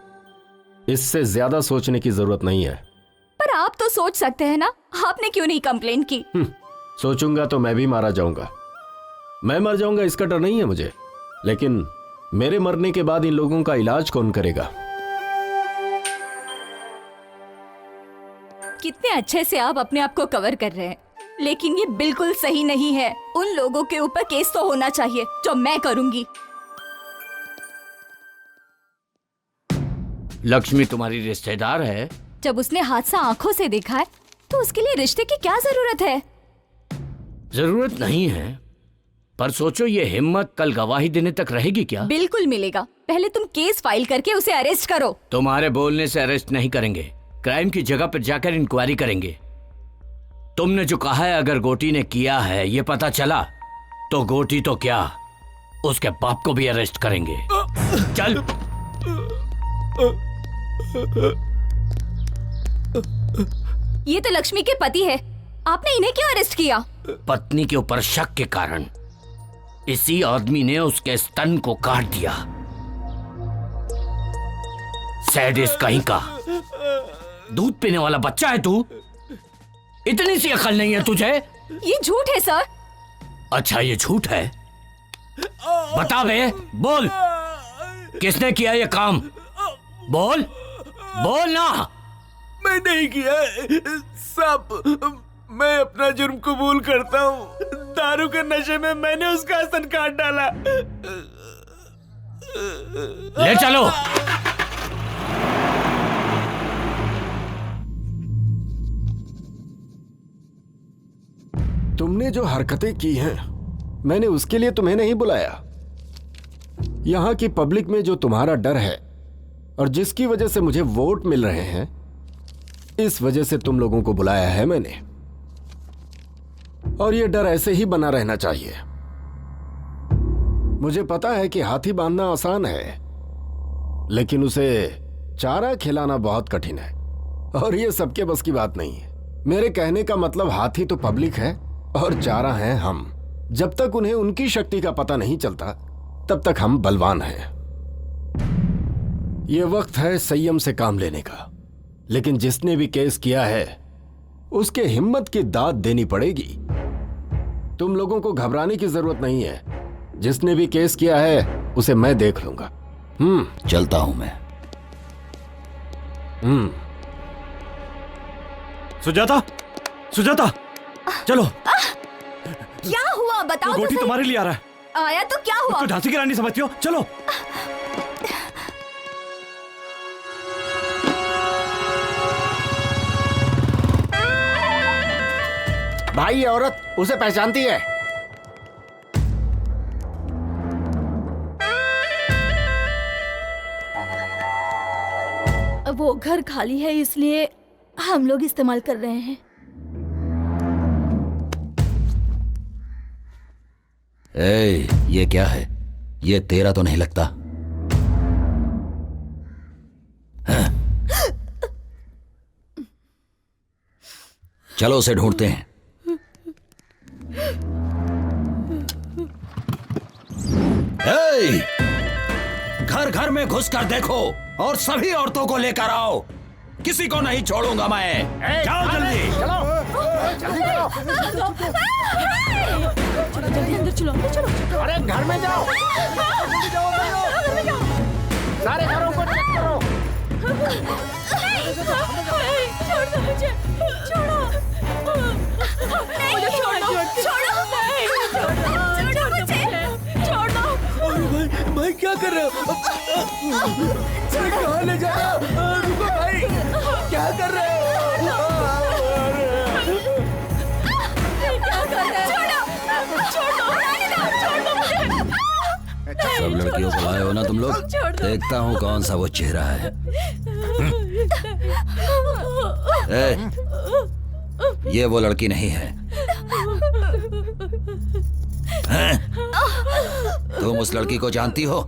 इससे ज्यादा सोचने की जरूरत नहीं है। पर आप तो सोच सकते हैं ना, आपने क्यों नहीं कंप्लेंट की? सोचूंगा तो मैं भी मारा जाऊंगा। मैं मर जाऊंगा इसका डर नहीं है मुझे, लेकिन मेरे मरने के बाद इन लोगों का इलाज कौन करेगा? कितने अच्छे से आप अपने आप को कवर कर रहे हैं, लेकिन ये बिल्कुल सही नहीं है। उन लोगों के ऊपर केस तो होना चाहिए जो मैं करूंगी। लक्ष्मी तुम्हारी रिश्तेदार है। जब उसने हादसा आंखों से देखा है तो उसके लिए रिश्ते की क्या जरूरत है? जरूरत नहीं है, पर सोचो ये हिम्मत कल गवाही देने तक रहेगी क्या? बिल्कुल मिलेगा। पहले तुम केस फाइल करके उसे अरेस्ट करो। तुम्हारे बोलने से अरेस्ट नहीं करेंगे, क्राइम की जगह पर जाकर इंक्वायरी करेंगे। तुमने जो कहा है अगर गोटी ने किया है ये पता चला तो गोटी तो क्या उसके बाप को भी अरेस्ट करेंगे। चल। ये तो लक्ष्मी के पति है, आपने इन्हें क्यों अरेस्ट किया? पत्नी के ऊपर शक के कारण इसी आदमी ने उसके स्तन को काट दिया। सैडिस्ट कहीं का। दूध पीने वाला बच्चा है तू, इतनी सी अकल नहीं है तुझे? ये झूठ है सर। अच्छा ये झूठ है, बता बे, बोल किसने किया ये काम? बोल बोल ना। मैं नहीं किया साहब, मैं अपना जुर्म कबूल करता हूँ। दारू के नशे में मैंने उसका स्तन काट डाला। ले चलो। तुमने जो हरकतें की हैं, मैंने उसके लिए तुम्हें नहीं बुलाया। यहां की पब्लिक में जो तुम्हारा डर है और जिसकी वजह से मुझे वोट मिल रहे हैं, इस वजह से तुम लोगों को बुलाया है मैंने। और ये डर ऐसे ही बना रहना चाहिए। मुझे पता है कि हाथी बांधना आसान है, लेकिन उसे चारा खिलाना बहुत कठिन है, और ये सबके बस की बात नहीं है। मेरे कहने का मतलब हाथी तो पब्लिक है और चारा हैं हम। जब तक उन्हें उनकी शक्ति का पता नहीं चलता तब तक हम बलवान हैं। ये वक्त है संयम से काम लेने का, लेकिन जिसने भी केस किया है उसके हिम्मत की दाद देनी पड़ेगी। तुम लोगों को घबराने की जरूरत नहीं है। जिसने भी केस किया है उसे मैं देख लूंगा। चलता हूं मैं। सुजाता, सुजाता, चलो। क्या हुआ बताओ तो गोटी सही। तुम्हारे लिए आ रहा है। आया तो क्या हुआ? तो झांसी की रानी समझती हो? चलो। भाई ये औरत उसे पहचानती है। वो घर खाली है इसलिए हम लोग इस्तेमाल कर रहे हैं। ये क्या है? ये तेरा तो नहीं लगता। हाँ। चलो उसे ढूंढते हैं। घर घर में घुसकर देखो और सभी औरतों को लेकर आओ। किसी को नहीं छोड़ूंगा मैं। जाओ जल्दी। चलो जल्दी चलो। जल्दी अंदर चलो, अंदर चलो। अरे घर में जाओ, सारे घरों को चेक करो। छोड़ दो मुझे, छोड़ो मुझे, छोड़ो मुझे, छोड़ो। भाई क्या कर रहे हो? कहाँ ले जा रहे हो? रुको भाई, क्या कर रहे हो? सब लड़कियों को लाए हो ना तुम लोग? देखता हूँ कौन सा वो चेहरा है। ये वो लड़की नहीं है। तुम उस लड़की को जानती हो?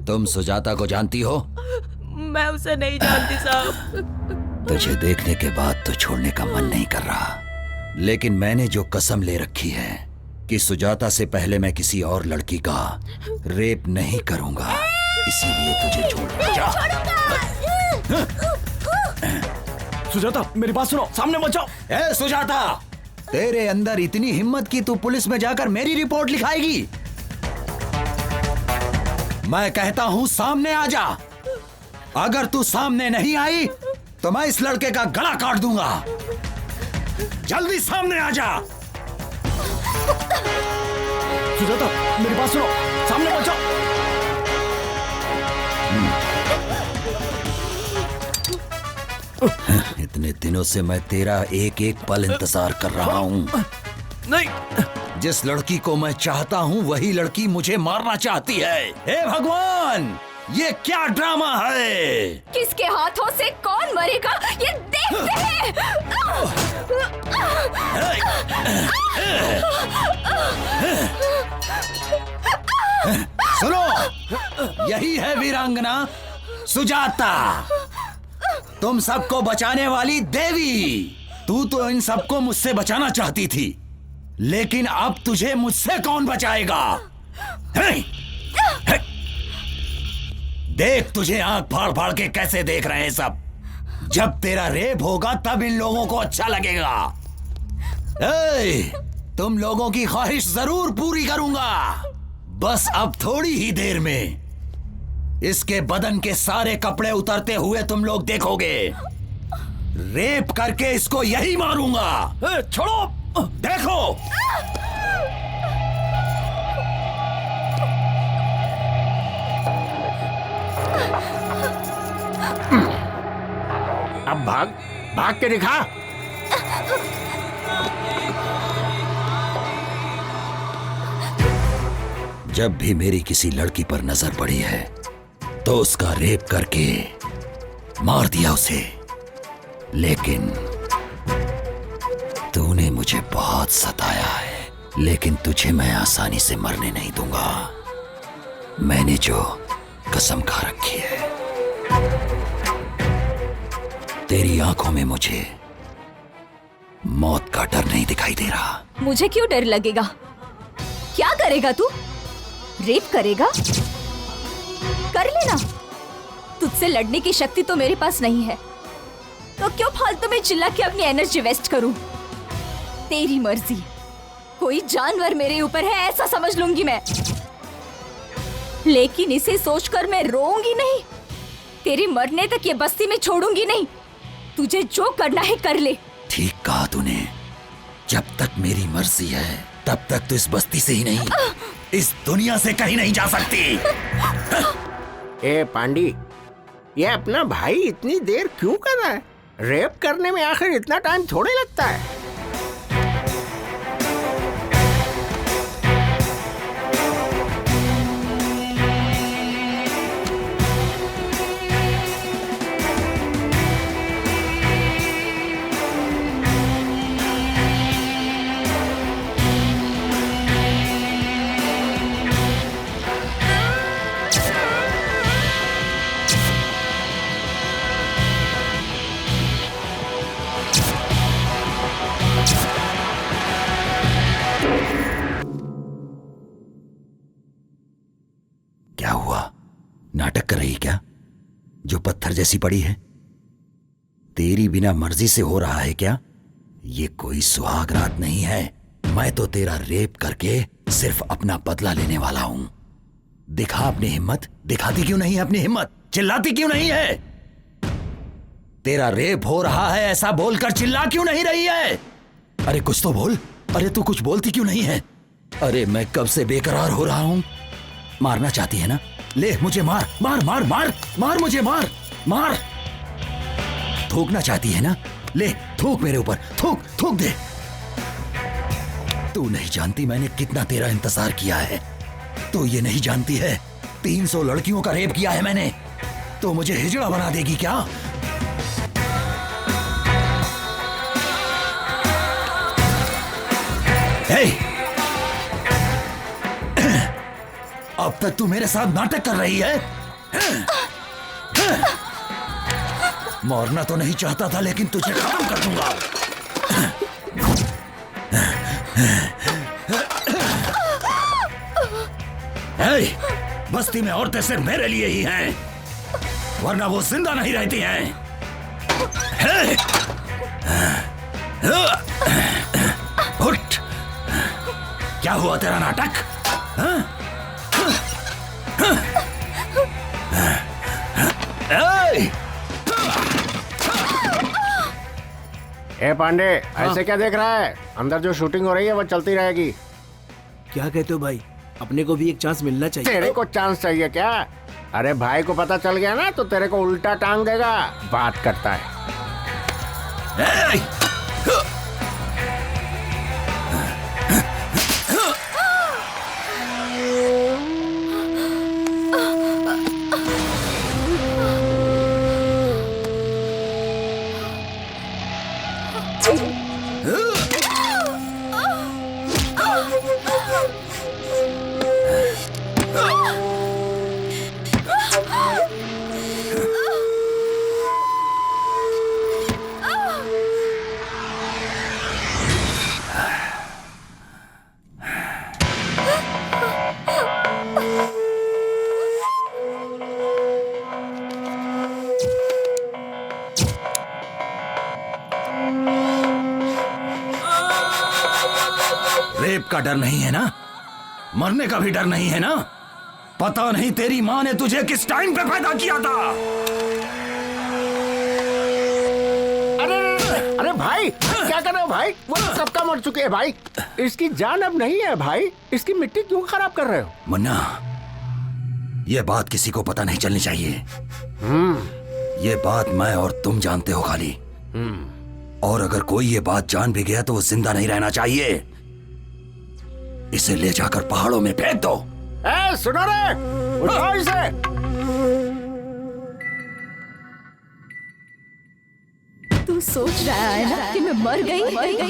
तुम सुजाता को जानती हो? मैं उसे नहीं जानती साहब। तुझे देखने के बाद तो छोड़ने का मन नहीं कर रहा, लेकिन मैंने जो कसम ले रखी है कि सुजाता से पहले मैं किसी और लड़की का रेप नहीं करूंगा, इसीलिए तुझे छोड़ जा। सुजाता मेरी बात सुनो, सामने मत जाओ। ए सुजाता, तेरे अंदर इतनी हिम्मत कि तू पुलिस में जाकर मेरी रिपोर्ट लिखाएगी? मैं कहता हूं सामने आ जा। अगर तू सामने नहीं आई तो मैं इस लड़के का गला काट दूंगा। जल्दी सामने आ जा। सुजाता, मेरी बात सुनो, सामने पहुंचो। इतने दिनों से मैं तेरा एक एक पल इंतजार कर रहा हूँ। नहीं, जिस लड़की को मैं चाहता हूँ वही लड़की मुझे मारना चाहती है। हे भगवान, ये क्या ड्रामा है? किसके हाथों से कौन मरेगा ये देखते हैं। सुनो, यही है वीरांगना सुजाता, तुम सबको बचाने वाली देवी। तू तो इन सबको मुझसे बचाना चाहती थी, लेकिन अब तुझे मुझसे कौन बचाएगा? देख, तुझे आंख फाड़ फाड़ के कैसे देख रहे हैं सब। जब तेरा रेप होगा तब इन लोगों को अच्छा लगेगा। तुम लोगों की ख्वाहिश जरूर पूरी करूंगा। बस अब थोड़ी ही देर में इसके बदन के सारे कपड़े उतरते हुए तुम लोग देखोगे। रेप करके इसको यही मारूंगा। छोड़ो, देखो। अब भाग, भाग के दिखा। जब भी मेरी किसी लड़की पर नजर पड़ी है तो उसका रेप करके मार दिया उसे, लेकिन तूने मुझे बहुत सताया है। लेकिन तुझे मैं आसानी से मरने नहीं दूंगा। मैंने जो कसम खा रखी है। तेरी आंखों में मुझे मौत का डर नहीं दिखाई दे रहा। मुझे क्यों डर लगेगा? क्या करेगा तू? रेप करेगा? कर लेना। तुझसे लड़ने की शक्ति तो मेरे पास नहीं है, तो क्यों फालतू में चिल्ला के अपनी एनर्जी वेस्ट करूं? तेरी मर्जी। कोई जानवर मेरे ऊपर है ऐसा समझ लूंगी मैं, लेकिन इसे सोचकर मैं रोऊंगी नहीं। तेरे मरने तक ये बस्ती में छोड़ूंगी नहीं। तुझे जो करना है कर ले। ठीक कहा तूने। जब तक मेरी मर्जी है तब तक तो इस बस्ती से ही नहीं, इस दुनिया से कहीं नहीं जा सकती। ए पांडी, ये अपना भाई इतनी देर क्यों कर रहा है? रेप करने में आखिर इतना टाइम थोड़े लगता है। क्या हुआ? नाटक कर रही क्या? जो पत्थर जैसी पड़ी है, तेरी बिना मर्जी से हो रहा है क्या? ये कोई सुहाग रात नहीं है। मैं तो तेरा रेप करके सिर्फ अपना बदला लेने वाला हूं। दिखा अपनी हिम्मत। दिखाती क्यों नहीं है अपनी हिम्मत? चिल्लाती क्यों नहीं है? तेरा रेप हो रहा है ऐसा बोलकर चिल्ला क्यों नहीं रही है? अरे कुछ तो बोल। अरे तू कुछ बोलती क्यों नहीं है? अरे मैं कब से बेकरार हो रहा हूं। मारना चाहती है ना? ले मुझे मार मार मार मार मार, मुझे मार मार। थूकना चाहती है ना? ले थूक मेरे ऊपर, थूक थूक दे। तू नहीं जानती मैंने कितना तेरा इंतजार किया है। तू ये नहीं जानती है 300 लड़कियों का रेप किया है मैंने। तो मुझे हिजड़ा बना देगी क्या? हे! अब तक तू मेरे साथ नाटक कर रही है। मरना तो नहीं चाहता था, लेकिन तुझे खत्म कर दूंगा। बस्ती में औरतें सिर्फ मेरे लिए ही हैं, वरना वो जिंदा नहीं रहती हैं। उठ! क्या हुआ तेरा नाटक? ए पांडे, ऐसे क्या देख रहा है? अंदर जो शूटिंग हो रही है वो चलती रहेगी। क्या कहते हो भाई, अपने को भी एक चांस मिलना चाहिए। तेरे को चांस चाहिए क्या? अरे भाई को पता चल गया ना तो तेरे को उल्टा टांग देगा। बात करता है। रेप का डर नहीं है ना, मरने का भी डर नहीं है ना। पता नहीं तेरी माँ ने तुझे किस टाइम पे पैदा किया था। अरे भाई क्या कर रहे हो भाई? वो सबका मर चुके हैं भाई। इसकी जान अब नहीं है भाई। इसकी मिट्टी क्यों खराब कर रहे हो? मुन्ना, ये बात किसी को पता नहीं चलनी चाहिए। ये बात मैं और तुम जानते हो खाली। और अगर कोई ये बात जान भी गया तो वो जिंदा नहीं रहना चाहिए। इसे ले जाकर पहाड़ों में फेंक दो। सुनो रे, उठाओ इसे। तू सोच रहा है ना कि मैं मर गई?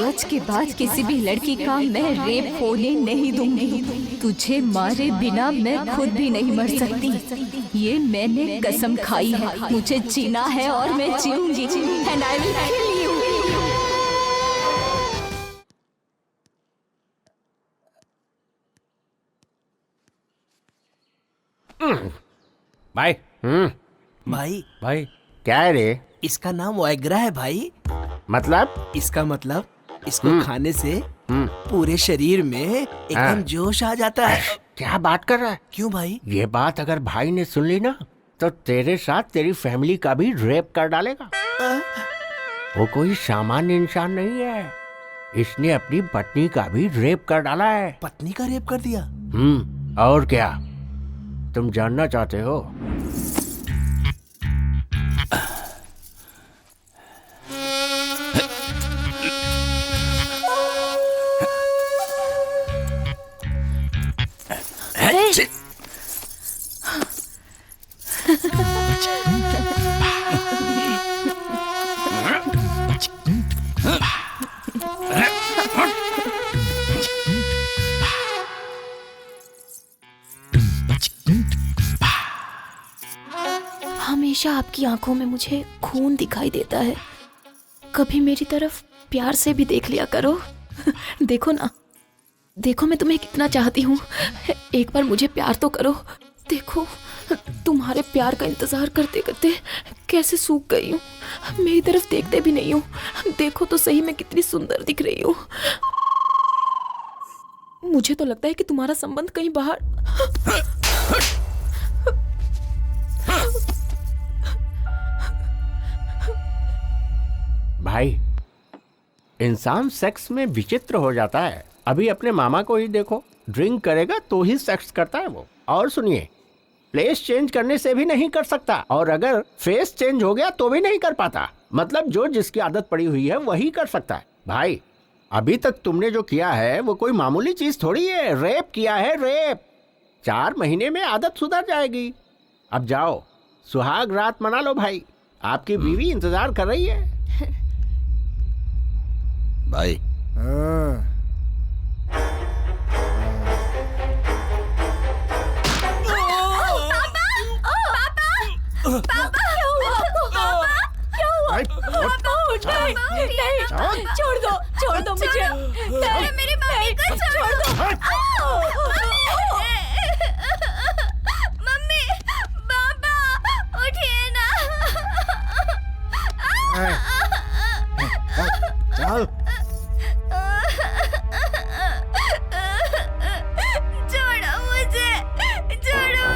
आज के बाद किसी भी लड़की का मैं रेप होने नहीं दूंगी। तुझे मारे बिना मैं खुद भी नहीं मर सकती। ये मैंने कसम खाई है। मुझे जीना है और मैं जीऊंगी। And I will kill you. भाई भाई भाई क्या है रे? इसका नाम वाइग्रा है भाई। मतलब? इसका मतलब इसको खाने से पूरे शरीर में एकदम जोश आ जाता है। क्या बात कर रहा है? क्यों भाई? ये बात अगर भाई ने सुन ली ना तो तेरे साथ तेरी फैमिली का भी रेप कर डालेगा। वो कोई सामान्य इंसान नहीं है। इसने अपनी पत्नी का भी रेप कर डाला है। पत्नी का रेप कर दिया? और क्या तुम जानना चाहते हो? हमेशा आपकी आंखों में मुझे खून दिखाई देता है। कभी मेरी तरफ प्यार से भी देख लिया करो। देखो ना, देखो मैं तुम्हें कितना चाहती हूँ। एक बार मुझे प्यार तो करो। देखो तुम्हारे प्यार का इंतजार करते करते कैसे सूख गई हूँ। मेरी तरफ देखते भी नहीं हो। देखो तो सही मैं कितनी सुंदर दिख रही हूँ। मुझे तो लगता है कि तुम्हारा संबंध कहीं बाहर। भाई इंसान सेक्स में विचित्र हो जाता है। अभी अपने मामा को ही देखो, ड्रिंक करेगा तो ही सेक्स करता है वो। और सुनिए, प्लेस चेंज करने से भी नहीं कर सकता, और अगर फेस चेंज हो गया तो भी नहीं कर पाता। मतलब जो जिसकी आदत पड़ी हुई है वही कर सकता है। भाई अभी तक तुमने जो किया है वो कोई मामूली चीज थोड़ी है। रेप किया है, रेप। 4 महीने में आदत सुधर जाएगी। अब जाओ सुहाग रात मना लो भाई। आपकी बीवी इंतजार कर रही है। भाई छोड़ दो मुझे। मेरी मम्मी को छोड़ दो। मम्मी, पापा, उठिए ना। चल। छोड़ो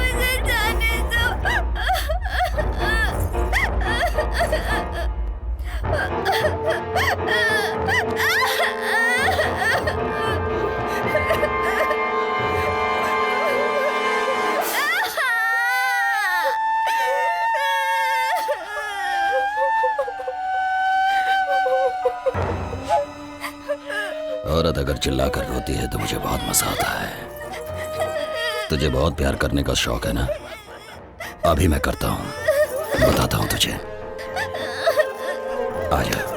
मुझे जाने दो। औरत अगर चिल्लाकर रोती है तो मुझे बहुत मजा आता है। तुझे बहुत प्यार करने का शौक है ना? अभी मैं करता हूँ, बताता हूँ तुझे। आजा।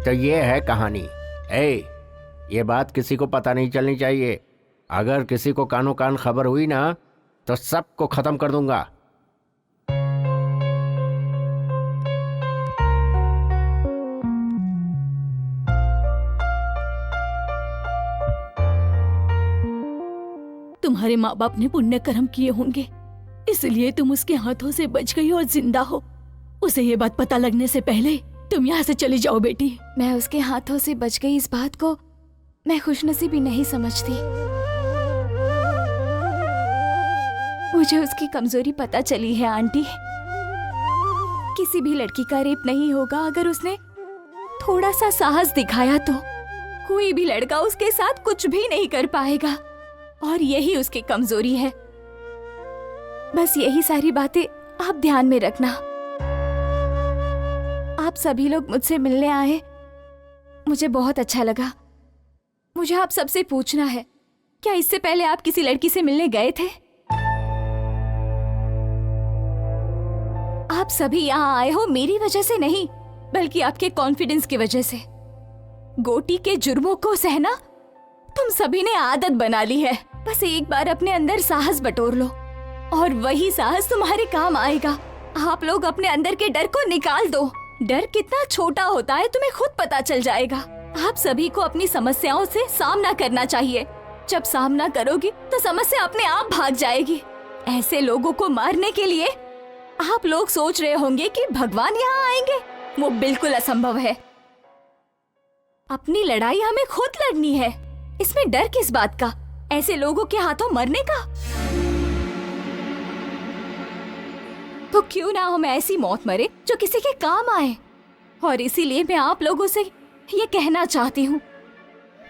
तो ये है कहानी। ये बात किसी को पता नहीं चलनी चाहिए। अगर किसी को कानो कान खबर हुई ना तो सबको खत्म कर दूंगा। तुम्हारे माँ बाप ने पुण्य कर्म किए होंगे, इसलिए तुम उसके हाथों से बच गई और जिंदा हो। उसे ये बात पता लगने से पहले तुम यहाँ से चली जाओ बेटी। मैं उसके हाथों से बच गई इस बात को मैं खुशनसीबी नहीं समझती। मुझे उसकी कमजोरी पता चली है आंटी। किसी भी लड़की का रेप नहीं होगा अगर उसने थोड़ा सा साहस दिखाया तो कोई भी लड़का उसके साथ कुछ भी नहीं कर पाएगा, और यही उसकी कमजोरी है। बस यही सारी बातें आप ध्यान में रखना। आप सभी लोग मुझसे मिलने आए, मुझे बहुत अच्छा लगा। मुझे आप सबसे पूछना है, क्या इससे पहले आप किसी लड़की से मिलने गए थे? आप सभी यहाँ आए हो मेरी वजह से नहीं, बल्कि आपके कॉन्फिडेंस की वजह से। गोटी के जुर्मों को सहना तुम सभी ने आदत बना ली है। बस एक बार अपने अंदर साहस बटोर लो और वही साहस तुम्हारे काम आएगा। आप लोग अपने अंदर के डर को निकाल दो। डर कितना छोटा होता है तुम्हें खुद पता चल जाएगा। आप सभी को अपनी समस्याओं से सामना करना चाहिए। जब सामना करोगी तो समस्या अपने आप भाग जाएगी। ऐसे लोगों को मारने के लिए आप लोग सोच रहे होंगे कि भगवान यहाँ आएंगे, वो बिल्कुल असंभव है। अपनी लड़ाई हमें खुद लड़नी है, इसमें डर किस बात का? ऐसे लोगों के हाथों मरने का? तो क्यों ना हम ऐसी मौत मरे जो किसी के काम आए। और इसीलिए मैं आप लोगों से ये कहना चाहती हूँ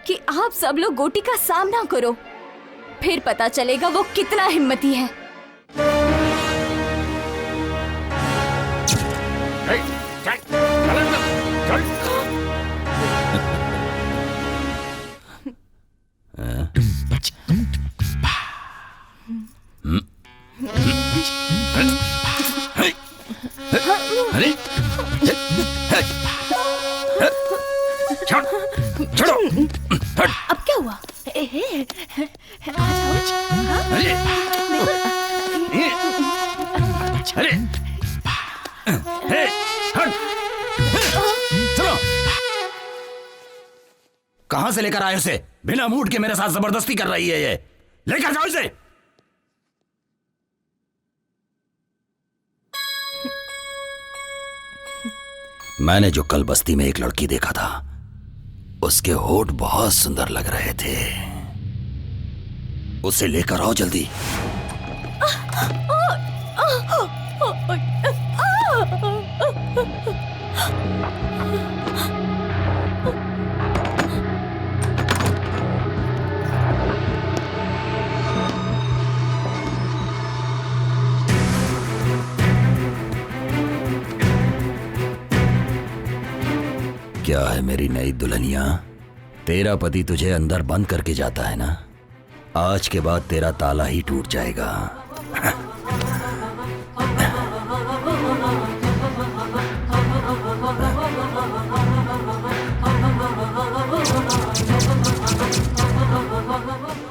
कि आप सब लोग गोटी का सामना करो, फिर पता चलेगा वो कितना हिम्मती है। छोड़ो। अब क्या हुआ? चलो। कहां से लेकर आए उसे? बिना मूड के मेरे साथ जबरदस्ती कर रही है ये। लेकर जाओ इसे। मैंने जो कल बस्ती में एक लड़की देखा था, उसके होठ बहुत सुंदर लग रहे थे। उसे लेकर आओ जल्दी। क्या है मेरी नई दुल्हनिया? तेरा पति तुझे अंदर बंद करके जाता है ना? आज के बाद तेरा ताला ही टूट जाएगा।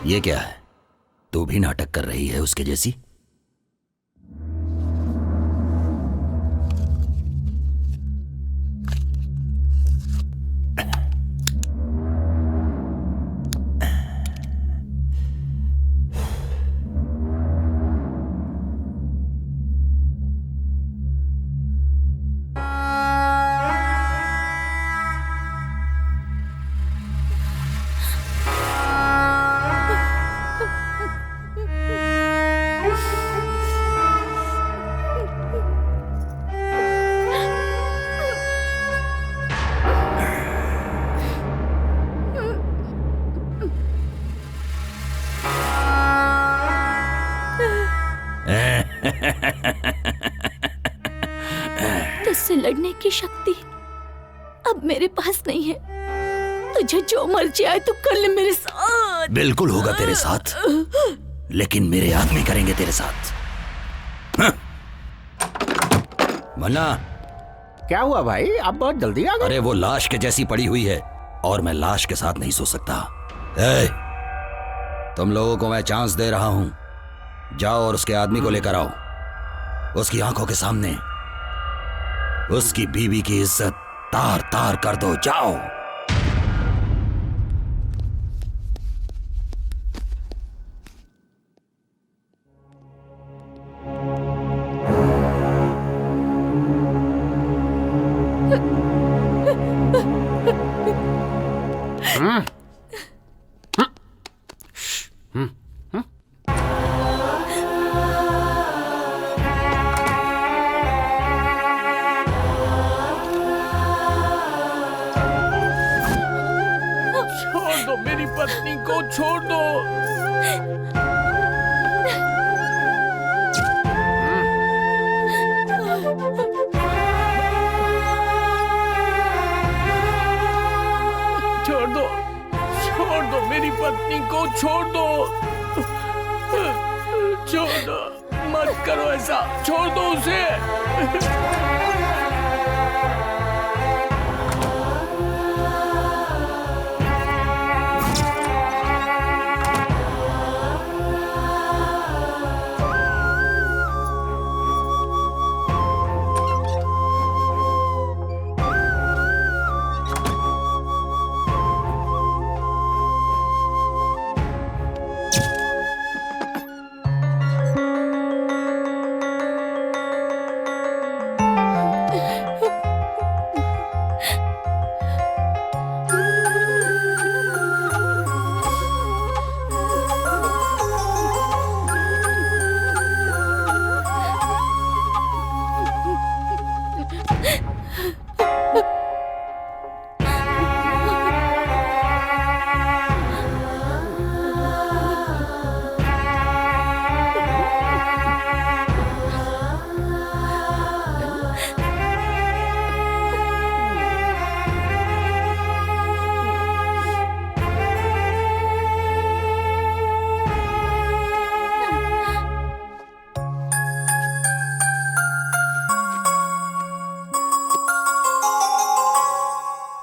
ये क्या है? तू भी नाटक कर रही है उसके जैसी? लड़ने की शक्ति अब मेरे पास नहीं है। तुझे जो मर्जी आए तो कर ले मेरे साथ। बिल्कुल होगा तेरे साथ, लेकिन मेरे आदमी करेंगे तेरे साथ। हाँ। मन्ना, क्या हुआ भाई, आप बहुत जल्दी आ गए? अरे वो लाश के जैसी पड़ी हुई है और मैं लाश के साथ नहीं सो सकता। ए, तुम लोगों को मैं चांस दे रहा हूं, जाओ और उसके आदमी को लेकर आओ। उसकी आंखों के सामने उसकी बीवी की इज्जत तार तार कर दो, जाओ। छोड़ दो मेरी पत्नी को, छोड़ दो। छोड़ दो मेरी पत्नी को, छोड़ दो। छोड़ दो, मत करो ऐसा, छोड़ दो उसे।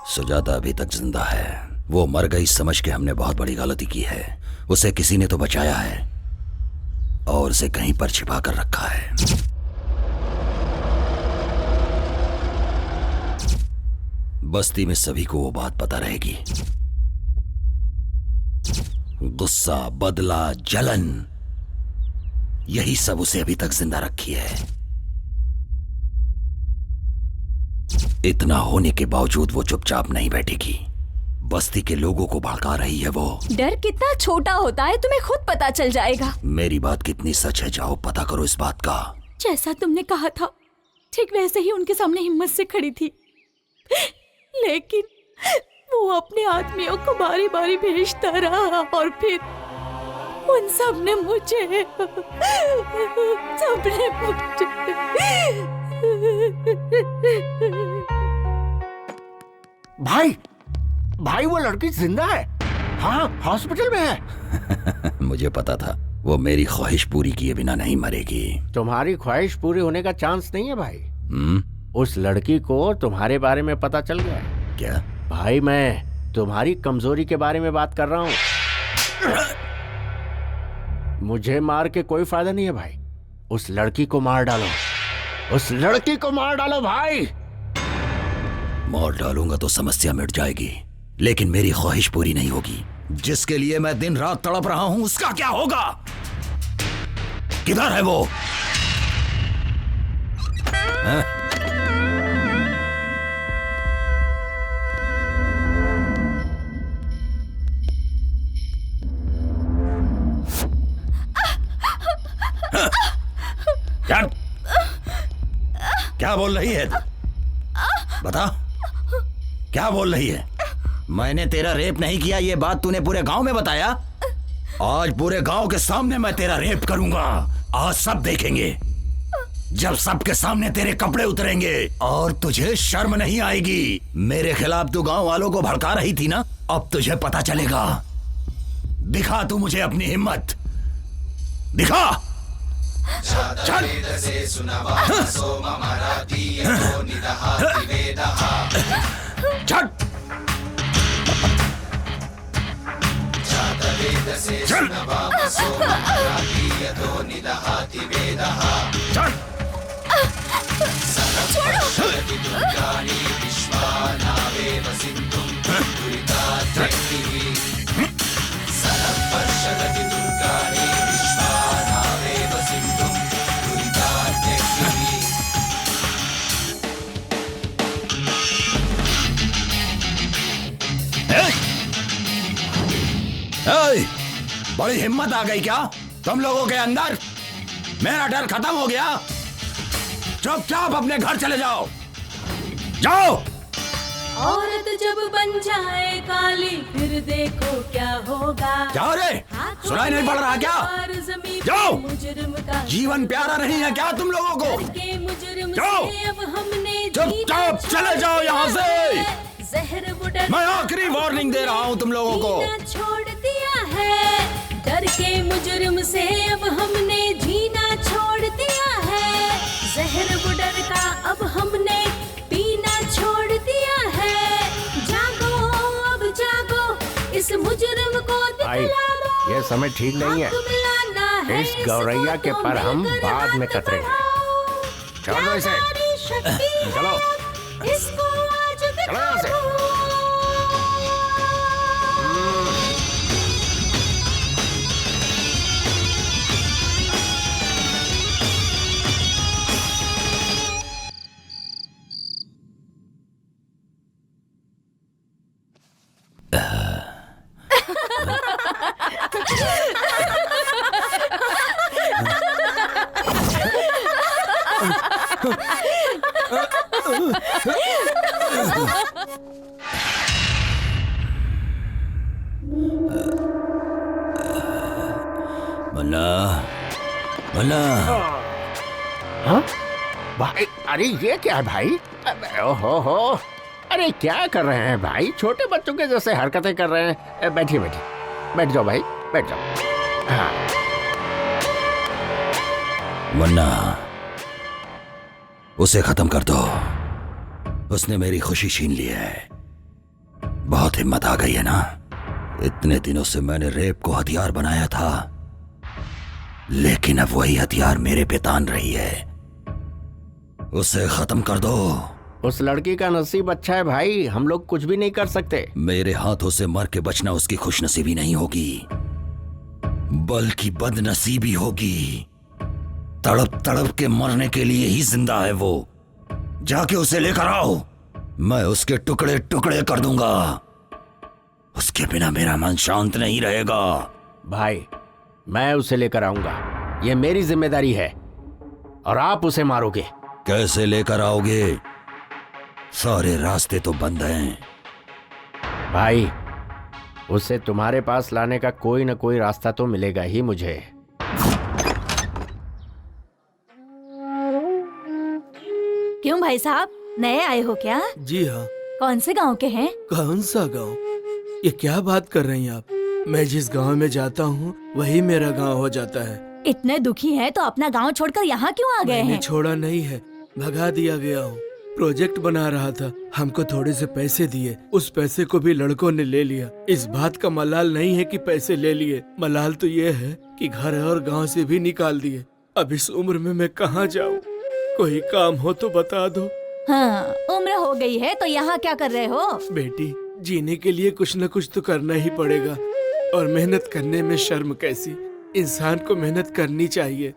सुजाता अभी तक जिंदा है। वो मर गई समझ के हमने बहुत बड़ी गलती की है। उसे किसी ने तो बचाया है और उसे कहीं पर छिपा कर रखा है। बस्ती में सभी को वो बात पता रहेगी। गुस्सा, बदला, जलन, यही सब उसे अभी तक जिंदा रखी है। इतना होने के बावजूद वो चुपचाप नहीं बैठेगी। बस्ती के लोगों को भड़का रही है वो। डर कितना छोटा होता है तुम्हें खुद पता चल जाएगा। मेरी बात कितनी सच है, जाओ पता करो इस बात का। जैसा तुमने कहा था ठीक वैसे ही उनके सामने हिम्मत से खड़ी थी, लेकिन वो अपने आदमियों को बारी बारी भेजता रहा और फिर उन सब ने मुझे भाई वो लड़की जिंदा है। हाँ, हॉस्पिटल में है। मुझे पता था वो मेरी ख्वाहिश पूरी किए बिना नहीं मरेगी। तुम्हारी ख्वाहिश पूरी होने का चांस नहीं है भाई। उस लड़की को तुम्हारे बारे में पता चल गया। क्या? भाई मैं तुम्हारी कमजोरी के बारे में बात कर रहा हूँ। मुझे मार के कोई फायदा नहीं है भाई। उस लड़की को मार डालो, उस लड़की को मार डालो भाई। मार डालूंगा तो समस्या मिट जाएगी, लेकिन मेरी ख्वाहिश पूरी नहीं होगी। जिसके लिए मैं दिन रात तड़प रहा हूं उसका क्या होगा? किधर है वो? क्या बोल रही है? बता, क्या बोल रही है? मैंने तेरा रेप नहीं किया, ये बात तूने पूरे गांव में बताया। आज पूरे गांव के सामने मैं तेरा रेप करूंगा। आज सब देखेंगे। जब सबके सामने तेरे कपड़े उतरेंगे और तुझे शर्म नहीं आएगी। मेरे खिलाफ तू गांव वालों को भड़का रही थी ना, अब तुझे पता चलेगा। दिखा तू मुझे अपनी हिम्मत, दिखा। चल। चल। चल। चल। बड़ी हिम्मत आ गई क्या तुम लोगों के अंदर? मेरा डर खत्म हो गया। चुपचाप अपने घर चले जाओ, जाओ। औरत जब बन जाए काली फिर देखो क्या होगा। क्या रे, सुनाई नहीं पड़ रहा क्या? जाओ। जीवन प्यारा नहीं है क्या तुम लोगों को? जाओ, चुपचाप चले जाओ यहाँ से। मैं आखिरी वार्निंग दे रहा हूँ तुम लोगों को। छोड़ दिया है डर के मुजरिम से, अब हमने जीना छोड़ दिया है। जहर बुडर का अब हमने पीना छोड़ दिया है। जागो अब जागो, इस मुजरिम को दिखला दो। ये समय ठीक नहीं है। इस गौरैया के पर हम बाद में कतरेंगे। छोड़ दो इसे। चलो, इसको आज चलो यहाँ से। मुन्ना, मुन्ना। हाँ? भाई, अरे ये क्या है भाई? ओहो, अरे क्या कर रहे हैं भाई? छोटे बच्चों के जैसे हरकतें कर रहे हैं। बैठिए बैठिए, बैठ जाओ भाई, बैठ जाओ। हाँ। मुन्ना, उसे खत्म कर दो। उसने मेरी खुशी छीन ली है। बहुत हिम्मत आ गई है ना? इतने दिनों से मैंने रेप को हथियार बनाया था, लेकिन अब वही हथियार मेरे पे तान रही है। उसे खत्म कर दो। उस लड़की का नसीब अच्छा है भाई, हम लोग कुछ भी नहीं कर सकते। मेरे हाथों से मर के बचना उसकी खुशनसीबी नहीं होगी, बल्कि बदनसीबी होगी। तड़प तड़प के मरने के लिए ही जिंदा है वो। जाके उसे लेकर आओ, मैं उसके टुकड़े टुकड़े कर दूंगा। उसके बिना मेरा मन शांत नहीं रहेगा। भाई, मैं उसे लेकर आऊंगा, ये मेरी जिम्मेदारी है। और आप उसे मारोगे। कैसे लेकर आओगे? सारे रास्ते तो बंद हैं। भाई, उसे तुम्हारे पास लाने का कोई न कोई रास्ता तो मिलेगा ही मुझे। क्यों भाई साहब, नए आए हो क्या? जी हाँ। कौन से गांव के हैं? कौन सा गांव? ये क्या बात कर रही हैं आप? मैं जिस गांव में जाता हूँ वही मेरा गांव हो जाता है। इतने दुखी हैं तो अपना गांव छोड़कर यहाँ क्यों आ गए हैं? छोड़ा नहीं है, भगा दिया गया हूँ। प्रोजेक्ट बना रहा था, हमको थोड़े से पैसे दिए, उस पैसे को भी लड़कों ने ले लिया। इस बात का मलाल नहीं है कि पैसे ले लिए, मलाल तो ये है कि घर और गांव से भी निकाल दिए। अब इस उम्र में मैं कहाँ जाऊँ? कोई काम हो तो बता दो। हाँ, उम्र हो गई है तो यहाँ क्या कर रहे हो? बेटी, जीने के लिए कुछ न कुछ तो करना ही पड़ेगा, और मेहनत करने में शर्म कैसी? इंसान को मेहनत करनी चाहिए।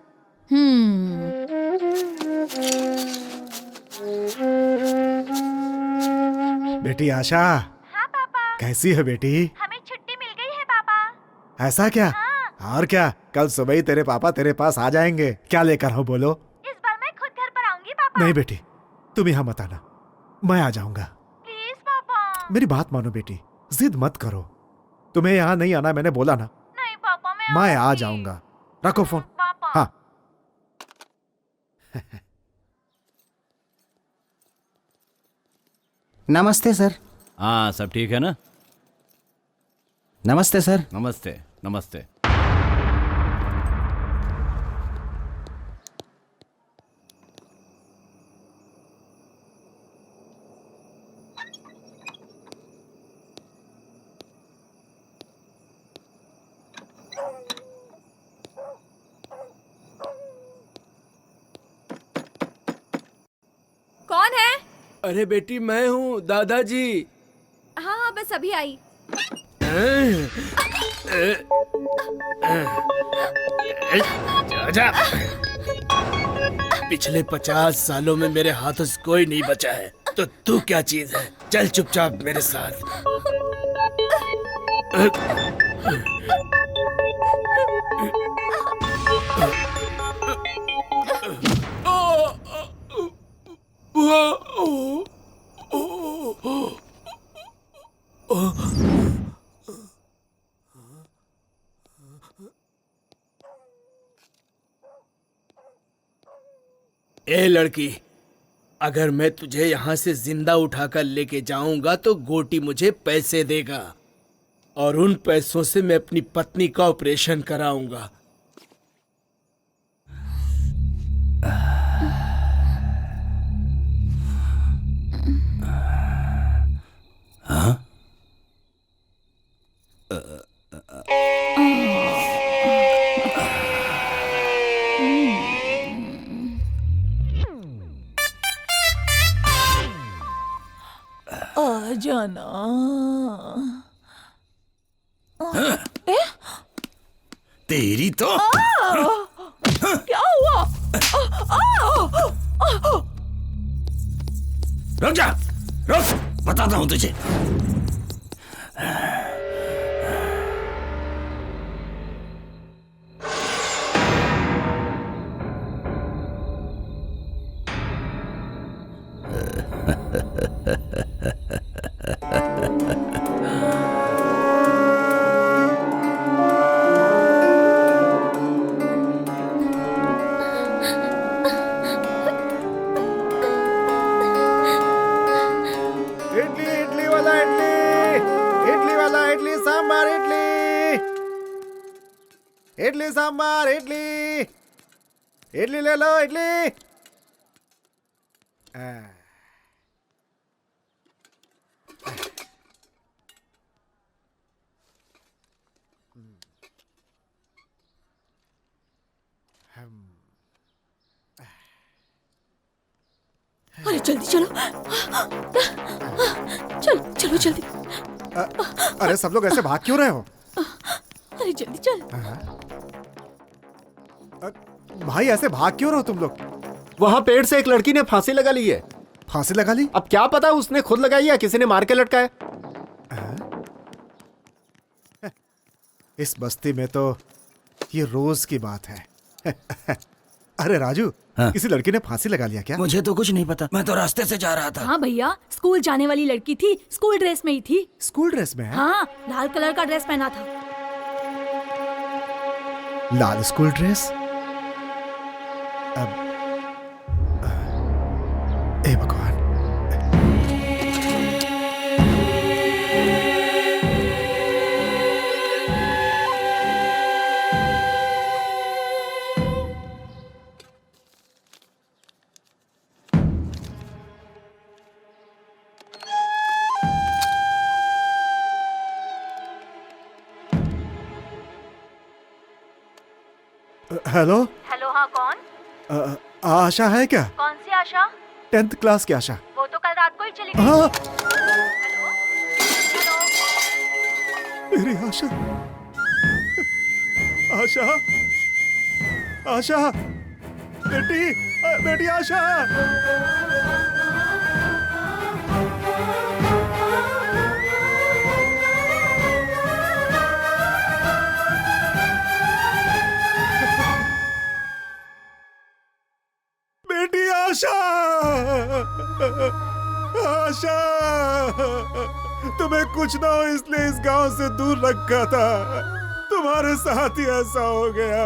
बेटी आशा। हाँ पापा। कैसी है बेटी? हमें छुट्टी मिल गई है पापा। ऐसा क्या? हाँ। और क्या, कल सुबह ही तेरे पापा तेरे पास आ जाएंगे। क्या लेकर हो बोलो? इस बार मैं खुद घर पर आऊंगी पापा। नहीं बेटी, तुम यहाँ मत आना, मैं आ जाऊंगा। प्लीज पापा। मेरी बात मानो बेटी, जिद मत करो। तुम्हें यहाँ नहीं आना मैंने बोला ना। नहीं पापा, मैं आ जाऊंगा। रखो फोन। पापा। हाँ। नमस्ते सर। हाँ, सब ठीक है ना? नमस्ते सर। नमस्ते नमस्ते। कौन है? अरे बेटी मैं हूँ दादाजी। हाँ हाँ बस अभी आई। जा। पिछले 50 सालों में मेरे हाथों से कोई नहीं बचा है, तो तू क्या चीज है? चल चुपचाप मेरे साथ। ए लड़की, अगर मैं तुझे यहाँ से जिंदा उठाकर लेके जाऊंगा तो गोटी मुझे पैसे देगा और उन पैसों से मैं अपनी पत्नी का ऑपरेशन कराऊंगा। हाँ? आ जाना। तेरी तो क्या हुआ? रुक जा, रुक, बताता हूं तुझे। इडली सांबार, इडली इडली ले लो, इडली। अरे जल्दी चलो, चलो चलो जल्दी। अरे सब लोग ऐसे भाग क्यों रहे हो? अरे जल्दी चल। भाई ऐसे भाग क्यों रहे हो तुम लोग? वहाँ पेड़ से एक लड़की ने फांसी लगा ली है। फांसी लगा ली? अब क्या पता उसने खुद लगाई या किसी ने मार के लटकाया। इस बस्ती में तो ये रोज की बात है। अरे राजू, हाँ? किसी लड़की ने फांसी लगा लिया क्या? मुझे तो कुछ नहीं पता, मैं तो रास्ते से जा रहा था। हाँ भैया, स्कूल जाने वाली लड़की थी, स्कूल ड्रेस में ही थी। स्कूल ड्रेस में है? हाँ, लाल कलर का ड्रेस पहना था। लाल स्कूल ड्रेस? अब ए भगवान। हेलो हेलो, हाँ कौन? आशा है क्या? कौन सी आशा? 10th क्लास की आशा। वो तो कल रात को ही चली गई। हाँ। हेलो? मेरी आशा, आशा, आशा, बेटी, बेटी आशा। बेटी आशा, आशा, तुम्हें कुछ ना हो इसलिए इस गांव से दूर रखा था, तुम्हारे साथ ही ऐसा हो गया।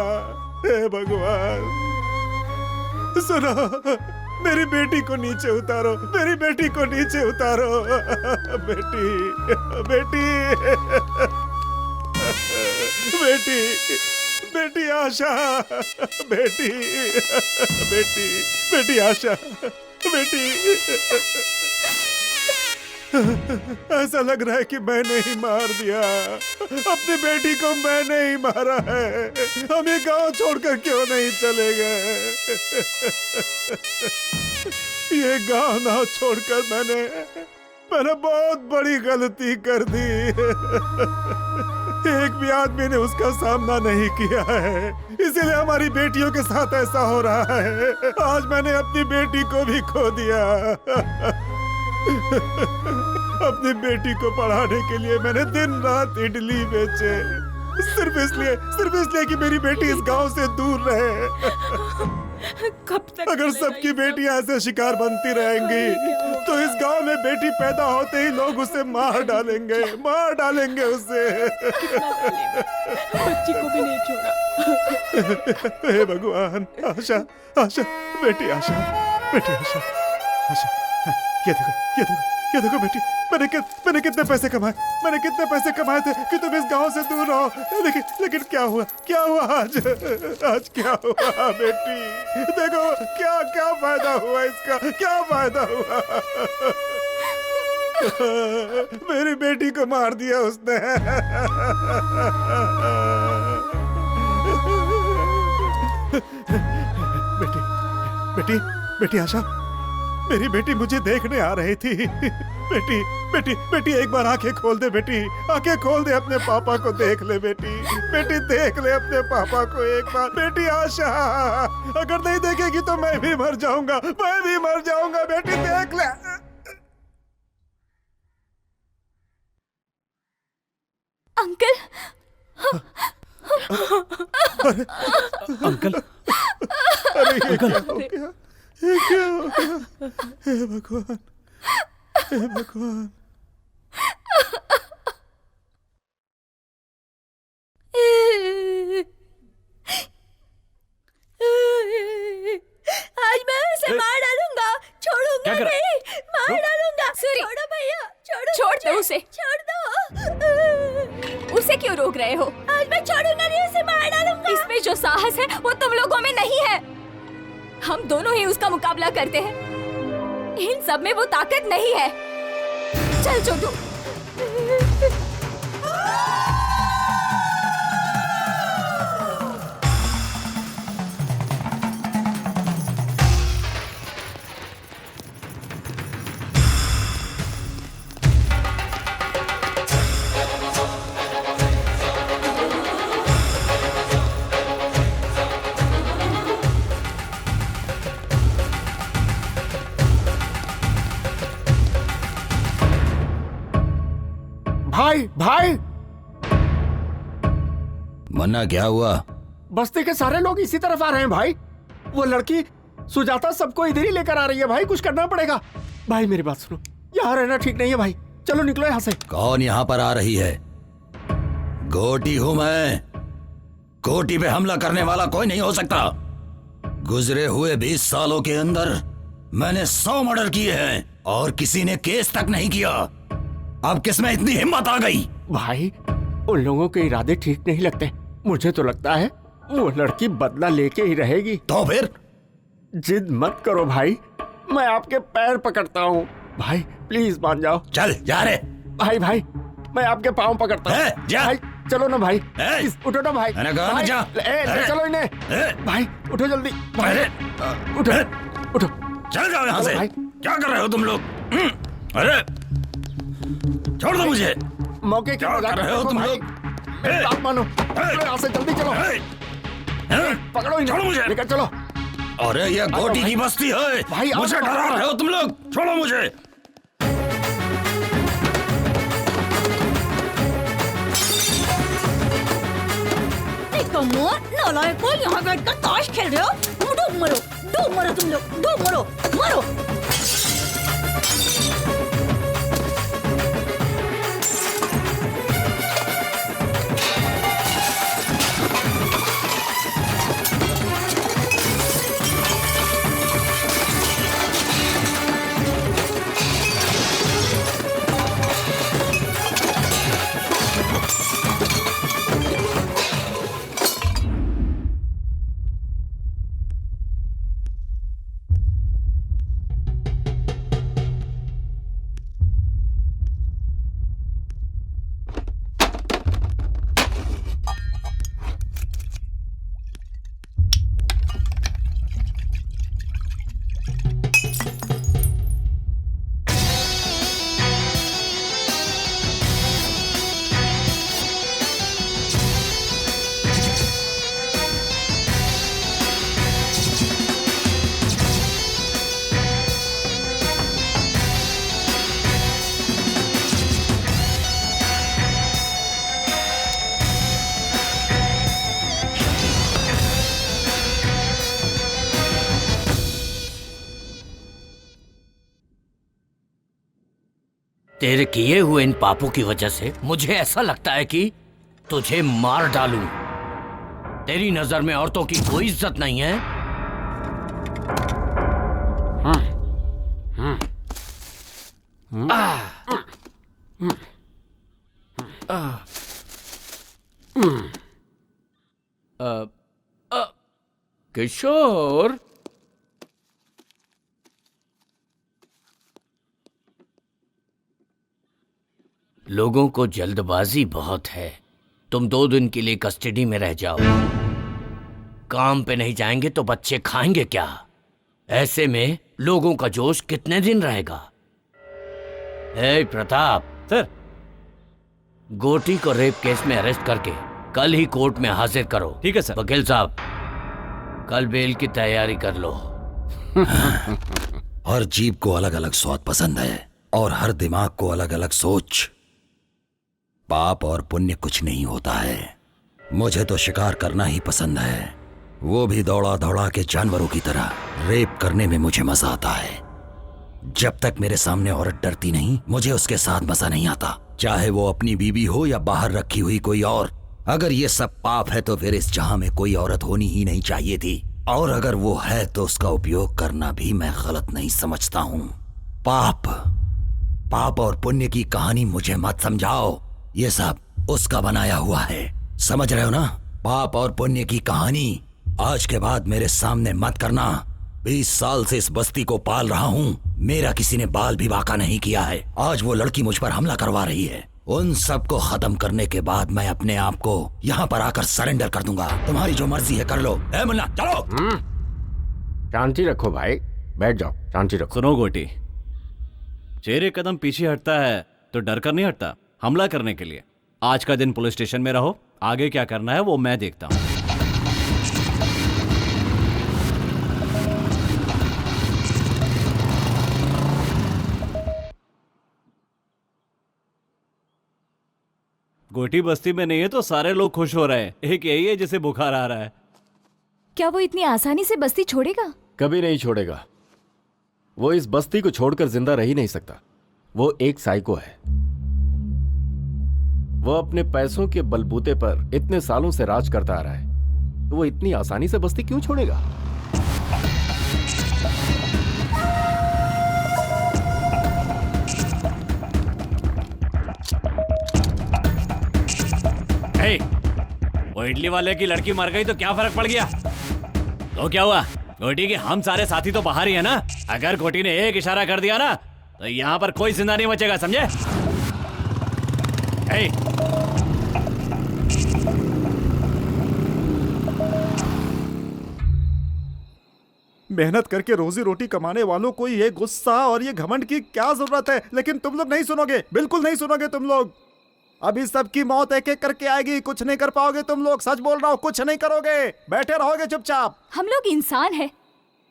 हे भगवान, सुनो, मेरी बेटी को नीचे उतारो, मेरी बेटी को नीचे उतारो। बेटी, बेटी, बेटी, बेटी आशा, बेटी, बेटी, बेटी आशा, बेटी। ऐसा लग रहा है कि मैंने ही मार दिया, अपनी बेटी को मैंने ही मारा है। हम ये गांव छोड़कर क्यों नहीं चले गए? ये गांव ना छोड़कर मैंने बहुत बड़ी गलती कर दी। एक भी आदमी ने उसका सामना नहीं किया है, इसीलिए हमारी बेटियों के साथ ऐसा हो रहा है। आज मैंने अपनी बेटी को भी खो दिया। अपनी बेटी को पढ़ाने के लिए मैंने दिन रात इडली बेचे, सिर्फ इसलिए कि मेरी बेटी इस गांव से दूर रहे। कब तक अगर सबकी बेटियां ऐसे शिकार बनती रहेंगी तो इस गांव में बेटी पैदा होते ही लोग उसे मार डालेंगे उसे। बच्ची को भी नहीं छोड़ा। हे भगवान, आशा, आशा, बेटी आशा, बेटी आशा, आशा, ये देखो बेटी, मैंने कितने पैसे कमाए थे कि तुम इस गांव से दूर रहो। लेकिन क्या हुआ आज क्या हुआ बेटी? देखो क्या फायदा हुआ इसका, क्या फायदा हुआ? मेरी बेटी को मार दिया उसने। बेटी आशा, मेरी बेटी मुझे देखने आ रही थी। बेटी एक बार आंखें खोल दे बेटी, आंखें खोल दे, अपने पापा को देख ले बेटी, देख ले अपने पापा को एक बार। बेटी आशा, अगर नहीं देखेगी तो मैं भी मर जाऊंगा, बेटी देख ले। अंकल, अंकल, अरे क्या हो गया? हे भगवान, हे भगवान। आज मैं उसे मार डालूंगा, छोड़ूंगा नहीं, मार डालूंगा। छोड़ो भैया, छोड़ दो उसे, छोड़ दो। उसे क्यों रोक रहे हो? आज मैं छोड़ूंगा नहीं, उसे मार डालूंगा। इसमें जो साहस है वो तुम लोगों में नहीं है। हम दोनों ही उसका मुकाबला करते हैं, इन सब में वो ताकत नहीं है। चल छोटू। भाई, मन्ना, क्या हुआ? बस्ती के सारे लोग इसी तरफ आ रहे हैं भाई। वो लड़की सुजाता सबको इधर ही लेकर आ रही है भाई, कुछ करना पड़ेगा। भाई मेरी बात सुनो, यहाँ रहना ठीक नहीं है भाई, चलो निकलो यहाँ से। कौन यहाँ पर आ रही है? गोटी हूं मैं। गोटी पे हमला करने वाला कोई नहीं हो सकता। गुजरे हुए 20 सालों के अंदर मैंने 100 मर्डर किए हैं और किसी ने केस तक नहीं किया। अब किसमें इतनी हिम्मत आ गई? भाई, उन लोगों के इरादे ठीक नहीं लगते। मुझे तो लगता है वो लड़की बदला लेके ही रहेगी। तो फिर? जिद मत करो भाई, मैं आपके पैर पकड़ता हूँ भाई, प्लीज मान जाओ। चल जा रे। भाई, मैं आपके पाँव पकड़ता हूँ। जा। भाई चलो ना भाई, उठो ना भाई। जा। ले चलो इन्हें। भाई उठो जल्दी। उठो। चल जाओ यहाँ से। क्या कर रहे हो तुम लोग? अरे छोड़ दो मुझे। मौके की क्या कर रहे हो तुम लोग? बात मानो, यहाँ से जल्दी चलो। पकड़ो इन्हें, छोड़ो मुझे। लेकर चलो। अरे ये गोटी की बस्ती है भाई, मुझे डरा रहे हो तुम लोग। छोड़ो मुझे। नालायकों, यहाँ बैठकर ताश खेल रहे हो? डूब मरो तुम लोग, डूब मरो। तेरे किए हुए इन पापों की वजह से मुझे ऐसा लगता है कि तुझे मार डालूं। तेरी नजर में औरतों की कोई इज्जत नहीं है। किशोर, लोगों को जल्दबाजी बहुत है। तुम 2 दिन के लिए कस्टडी में रह जाओ। काम पे नहीं जाएंगे तो बच्चे खाएंगे क्या? ऐसे में लोगों का जोश कितने दिन रहेगा? ए प्रताप सर, गोटी को रेप केस में अरेस्ट करके कल ही कोर्ट में हाजिर करो। ठीक है सर। वकील साहब, कल बेल की तैयारी कर लो। हर जीव को अलग अलग स्वाद पसंद है और हर दिमाग को अलग अलग सोच। पाप और पुण्य कुछ नहीं होता है। मुझे तो शिकार करना ही पसंद है, वो भी दौड़ा दौड़ा के जानवरों की तरह। रेप करने में मुझे मजा आता है। जब तक मेरे सामने औरत डरती नहीं, मुझे उसके साथ मजा नहीं आता, चाहे वो अपनी बीवी हो या बाहर रखी हुई कोई और। अगर ये सब पाप है तो फिर इस जहां में कोई औरत होनी ही नहीं चाहिए थी, और अगर वो है तो उसका उपयोग करना भी मैं गलत नहीं समझता हूं। पाप और पुण्य की कहानी मुझे मत समझाओ, ये सब उसका बनाया हुआ है। समझ रहे हो ना? पाप और पुण्य की कहानी आज के बाद मेरे सामने मत करना। 20 साल से इस बस्ती को पाल रहा हूँ, मेरा किसी ने बाल भी बांका नहीं किया है। आज वो लड़की मुझ पर हमला करवा रही है। उन सब को खत्म करने के बाद मैं अपने आप को यहाँ पर आकर सरेंडर कर दूंगा। तुम्हारी जो मर्जी है कर लो। ए मुन्ना, चलो। शांति रखो भाई, बैठ जाओ, शांति रखो। सुनो गोटी, शेर एक कदम पीछे हटता है तो डर कर नहीं हटता, हमला करने के लिए। आज का दिन पुलिस स्टेशन में रहो, आगे क्या करना है वो मैं देखता हूँ। गोटी बस्ती में नहीं है तो सारे लोग खुश हो रहे हैं। एक यही है जिसे बुखार आ रहा है। क्या वो इतनी आसानी से बस्ती छोड़ेगा? कभी नहीं छोड़ेगा। वो इस बस्ती को छोड़कर जिंदा रह ही नहीं सकता। वो एक साइको है। वो अपने पैसों के बलबूते पर इतने सालों से राज करता आ रहा है, तो वो इतनी आसानी से बस्ती क्यों छोड़ेगा? वो इडली वाले की लड़की मर गई तो क्या फर्क पड़ गया? तो क्या हुआ? गोटी के हम सारे साथी तो बाहर ही है ना। अगर गोटी ने एक इशारा कर दिया ना तो यहाँ पर कोई जिंदा नहीं बचेगा, समझे? मेहनत करके रोजी रोटी कमाने वालों को ये गुस्सा और ये घमंड की क्या जरूरत है? लेकिन तुम लोग नहीं सुनोगे, बिल्कुल नहीं सुनोगे तुम लोग। अभी सबकी मौत एक एक करके आएगी, कुछ नहीं कर पाओगे तुम लोग। सच बोल रहा हूँ, कुछ नहीं करोगे, बैठे रहोगे चुपचाप। हम लोग इंसान हैं,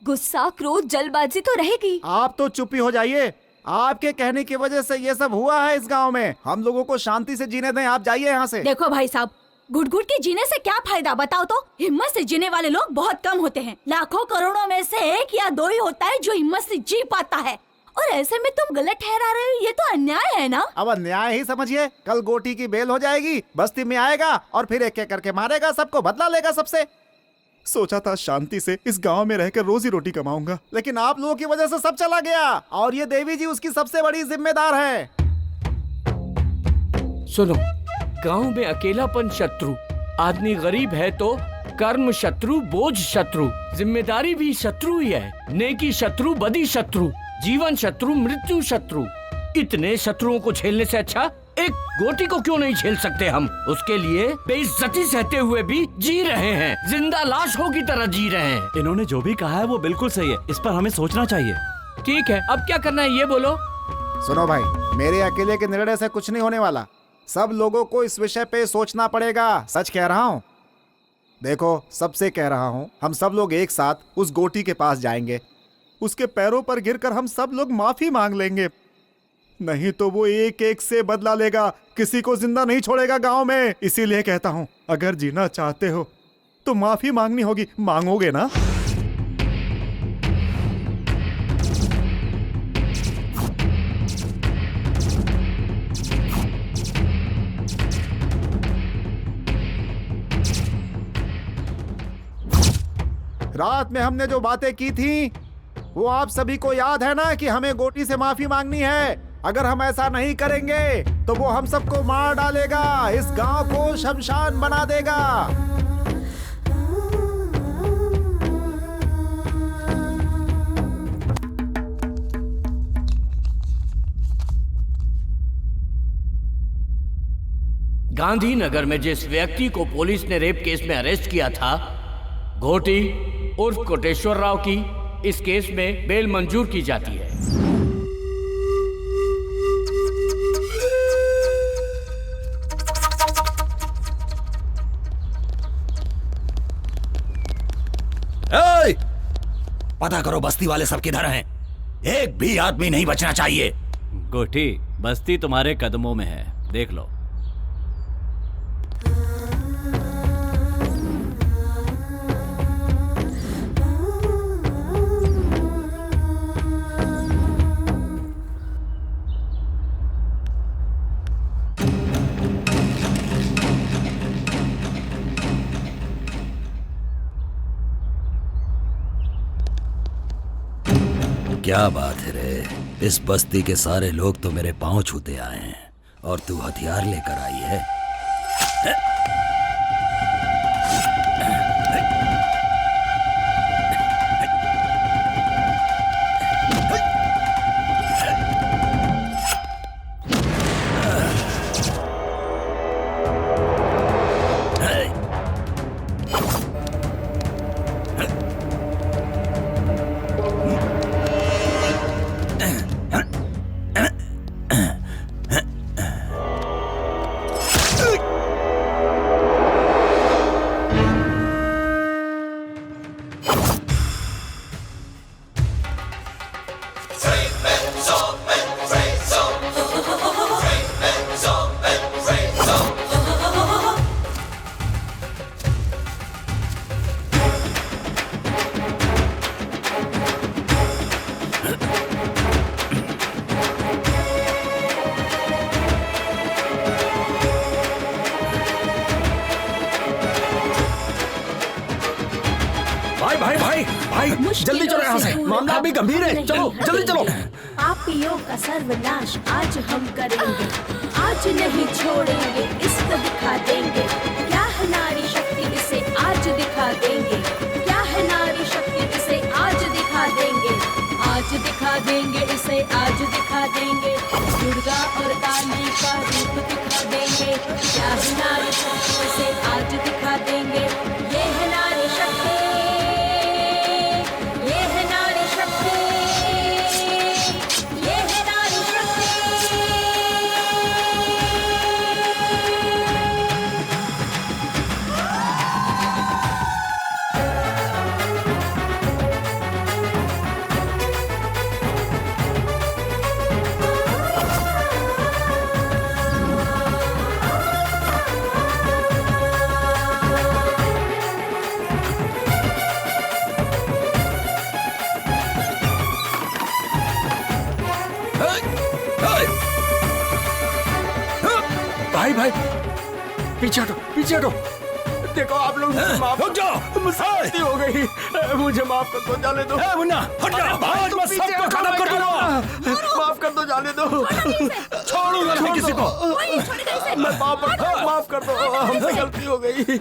गुस्सा, क्रोध, जल्दबाजी तो रहेगी। आप तो चुप ही हो जाइए। आपके कहने की वजह से ये सब हुआ है इस गांव में। हम लोगों को शांति से जीने दें, आप जाइए यहाँ से। देखो भाई साहब, घुट घुट के जीने से क्या फायदा बताओ तो? हिम्मत से जीने वाले लोग बहुत कम होते हैं। लाखों करोड़ों में से 1 या 2 ही होता है जो हिम्मत से जी पाता है। और ऐसे में तुम गलत ठहरा रहे हो, ये तो अन्याय है ना? अब अन्याय ही समझिए। कल गोटी की बेल हो जाएगी, बस्ती में आएगा और फिर एक एक करके मारेगा सबको, बदला लेगा सबसे। सोचा था शांति से इस गांव में रहकर रोजी रोटी कमाऊंगा, लेकिन आप लोगों की वजह से सब चला गया। और ये देवी जी उसकी सबसे बड़ी जिम्मेदार है। सुनो, गांव में अकेलापन शत्रु, आदमी गरीब है तो कर्म शत्रु, बोझ शत्रु, जिम्मेदारी भी शत्रु ही है। नेकी शत्रु, बदी शत्रु, जीवन शत्रु, मृत्यु शत्रु। इतने शत्रुओं को झेलने से अच्छा एक गोटी को क्यों नहीं झेल सकते हम? उसके लिए बेइज्जती सहते हुए भी जी रहे हैं, जिंदा लाशों की तरह जी रहे हैं। इन्होंने जो भी कहा है वो बिल्कुल सही है, इस पर हमें सोचना चाहिए। ठीक है, अब क्या करना है ये बोलो। सुनो भाई, मेरे अकेले के निर्णय से कुछ नहीं होने वाला। सब लोगों को इस विषय पे सोचना पड़ेगा। सच कह रहा हूँ। देखो, सबसे कह रहा हूँ, हम सब लोग एक साथ उस गोटी के पास जाएंगे। उसके पैरों पर गिरकर हम सब लोग माफी मांग लेंगे। नहीं तो वो एक एक से बदला लेगा, किसी को जिंदा नहीं छोड़ेगा गांव में। इसीलिए कहता हूं, अगर जीना चाहते हो तो माफी मांगनी होगी। मांगोगे ना? रात में हमने जो बातें की थी वो आप सभी को याद है ना कि हमें गोटी से माफी मांगनी है। अगर हम ऐसा नहीं करेंगे तो वो हम सबको मार डालेगा, इस गांव को शमशान बना देगा। गांधीनगर में जिस व्यक्ति को पुलिस ने रेप केस में अरेस्ट किया था, घोटी उर्फ कोटेश्वर राव की इस केस में बेल मंजूर की जाती है। पता करो बस्ती वाले सब किधर हैं। एक भी आदमी नहीं बचना चाहिए। गोटी, बस्ती तुम्हारे कदमों में है, देख लो। क्या बात है रे, इस बस्ती के सारे लोग तो मेरे पांव छूते आए हैं और तू हथियार लेकर आई है। जल्दी चलो यहाँ से, मामला अभी गंभीर है। चलो जल्दी चलो। पापियों का सर्वनाश आज हम करेंगे, आज नहीं छोड़ेंगे, इसको दिखा देंगे। क्या है नारी शक्ति, इसे आज दिखा देंगे। क्या है नारी शक्ति, इसे आज दिखा देंगे। आज दिखा देंगे, इसे आज दिखा देंगे। दुर्गा और काली का रूप दिखा देंगे। क्या है नारी शक्ति, इसे आज दिखा देंगे। ये है नारी शक्ति, भाई पीछे हटो, पीछे हटो। देखो आप लोग माफ मुझसे गलती हो गई, मुझे माफ कर दो, जाने दो। मुन्ना हट जा, मैं सबको खत्म कर दूंगा। माफ कर दो, जाने दो। छोड़ूंगा नहीं किसी को। मैं माफ कर दो, हमसे गलती हो गई।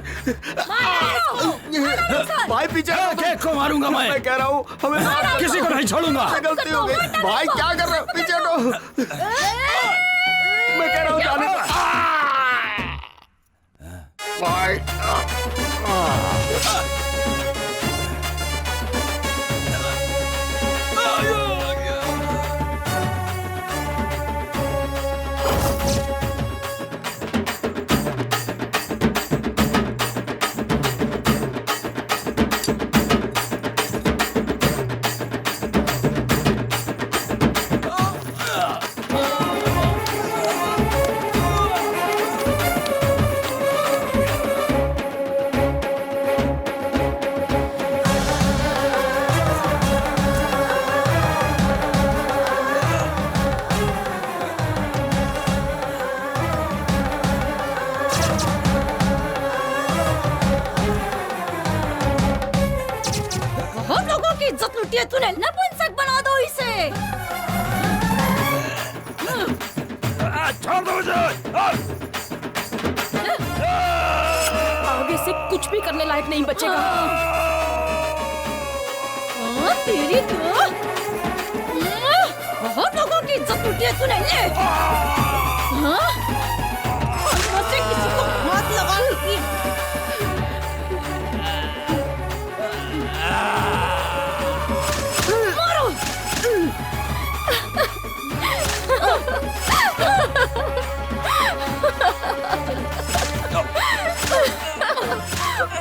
भाई पीछे केक को मारूंगा मैं कह रहा हूँ, हमें किसी को नहीं छोड़ूंगा। गलती हो गई। भाई क्या कर रहे हो, पीछे हटो। मैं कह रहा हूँ जाने दो। भाई सुनील, नपुंसक बना दो इसे। छोड़ दो मुझे। आगे से कुछ भी करने लायक नहीं बचेगा। तेरी तो बहुत लोगों की इज्जत लूटी है तूने। ले से किसी को हाथ लगा लगी। मारो।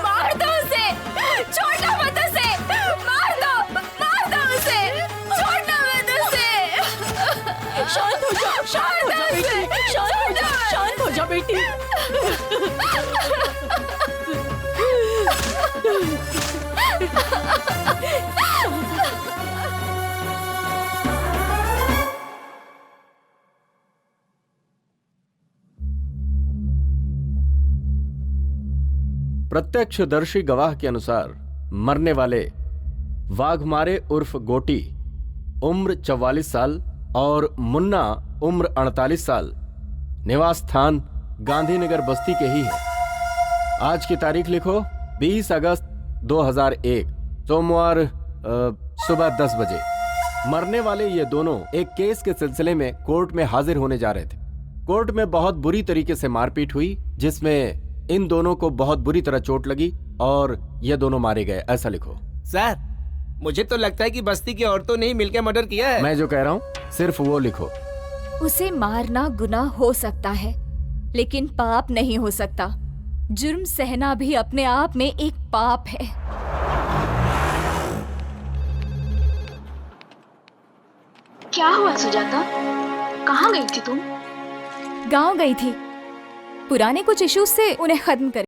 मार दो उसे, छोड़ना मत उसे, मार दो उसे, छोड़ना मत उसे। शांत हो जा, शांत हो जा बेटी, शांत हो जा बेटी। प्रत्यक्षदर्शी गवाह के अनुसार मरने वाले वाघमारे उर्फ गोटी उम्र 44 साल और मुन्ना उम्र 48 साल निवास स्थान गांधीनगर बस्ती के ही है। आज की तारीख लिखो 20 अगस्त 2001 सोमवार सुबह 10 बजे। मरने वाले ये दोनों एक केस के सिलसिले में कोर्ट में हाजिर होने जा रहे थे। कोर्ट में बहुत बुरी तरीके से मारपीट हुई जिसमें इन दोनों को बहुत बुरी तरह चोट लगी और ये दोनों मारे गए, ऐसा लिखो। सर, मुझे तो लगता है कि बस्ती की औरतों ने ही मिलकर मर्डर किया है। मैं जो कह रहा हूँ सिर्फ वो लिखो। उसे मारना गुनाह हो सकता है लेकिन पाप नहीं हो सकता। जुर्म सहना भी अपने आप में एक पाप है। क्या हुआ सुजाता? कहाँ गई थी तुम? गांव गई थी, पुराने कुछ इश्यूज से उन्हें खत्म कर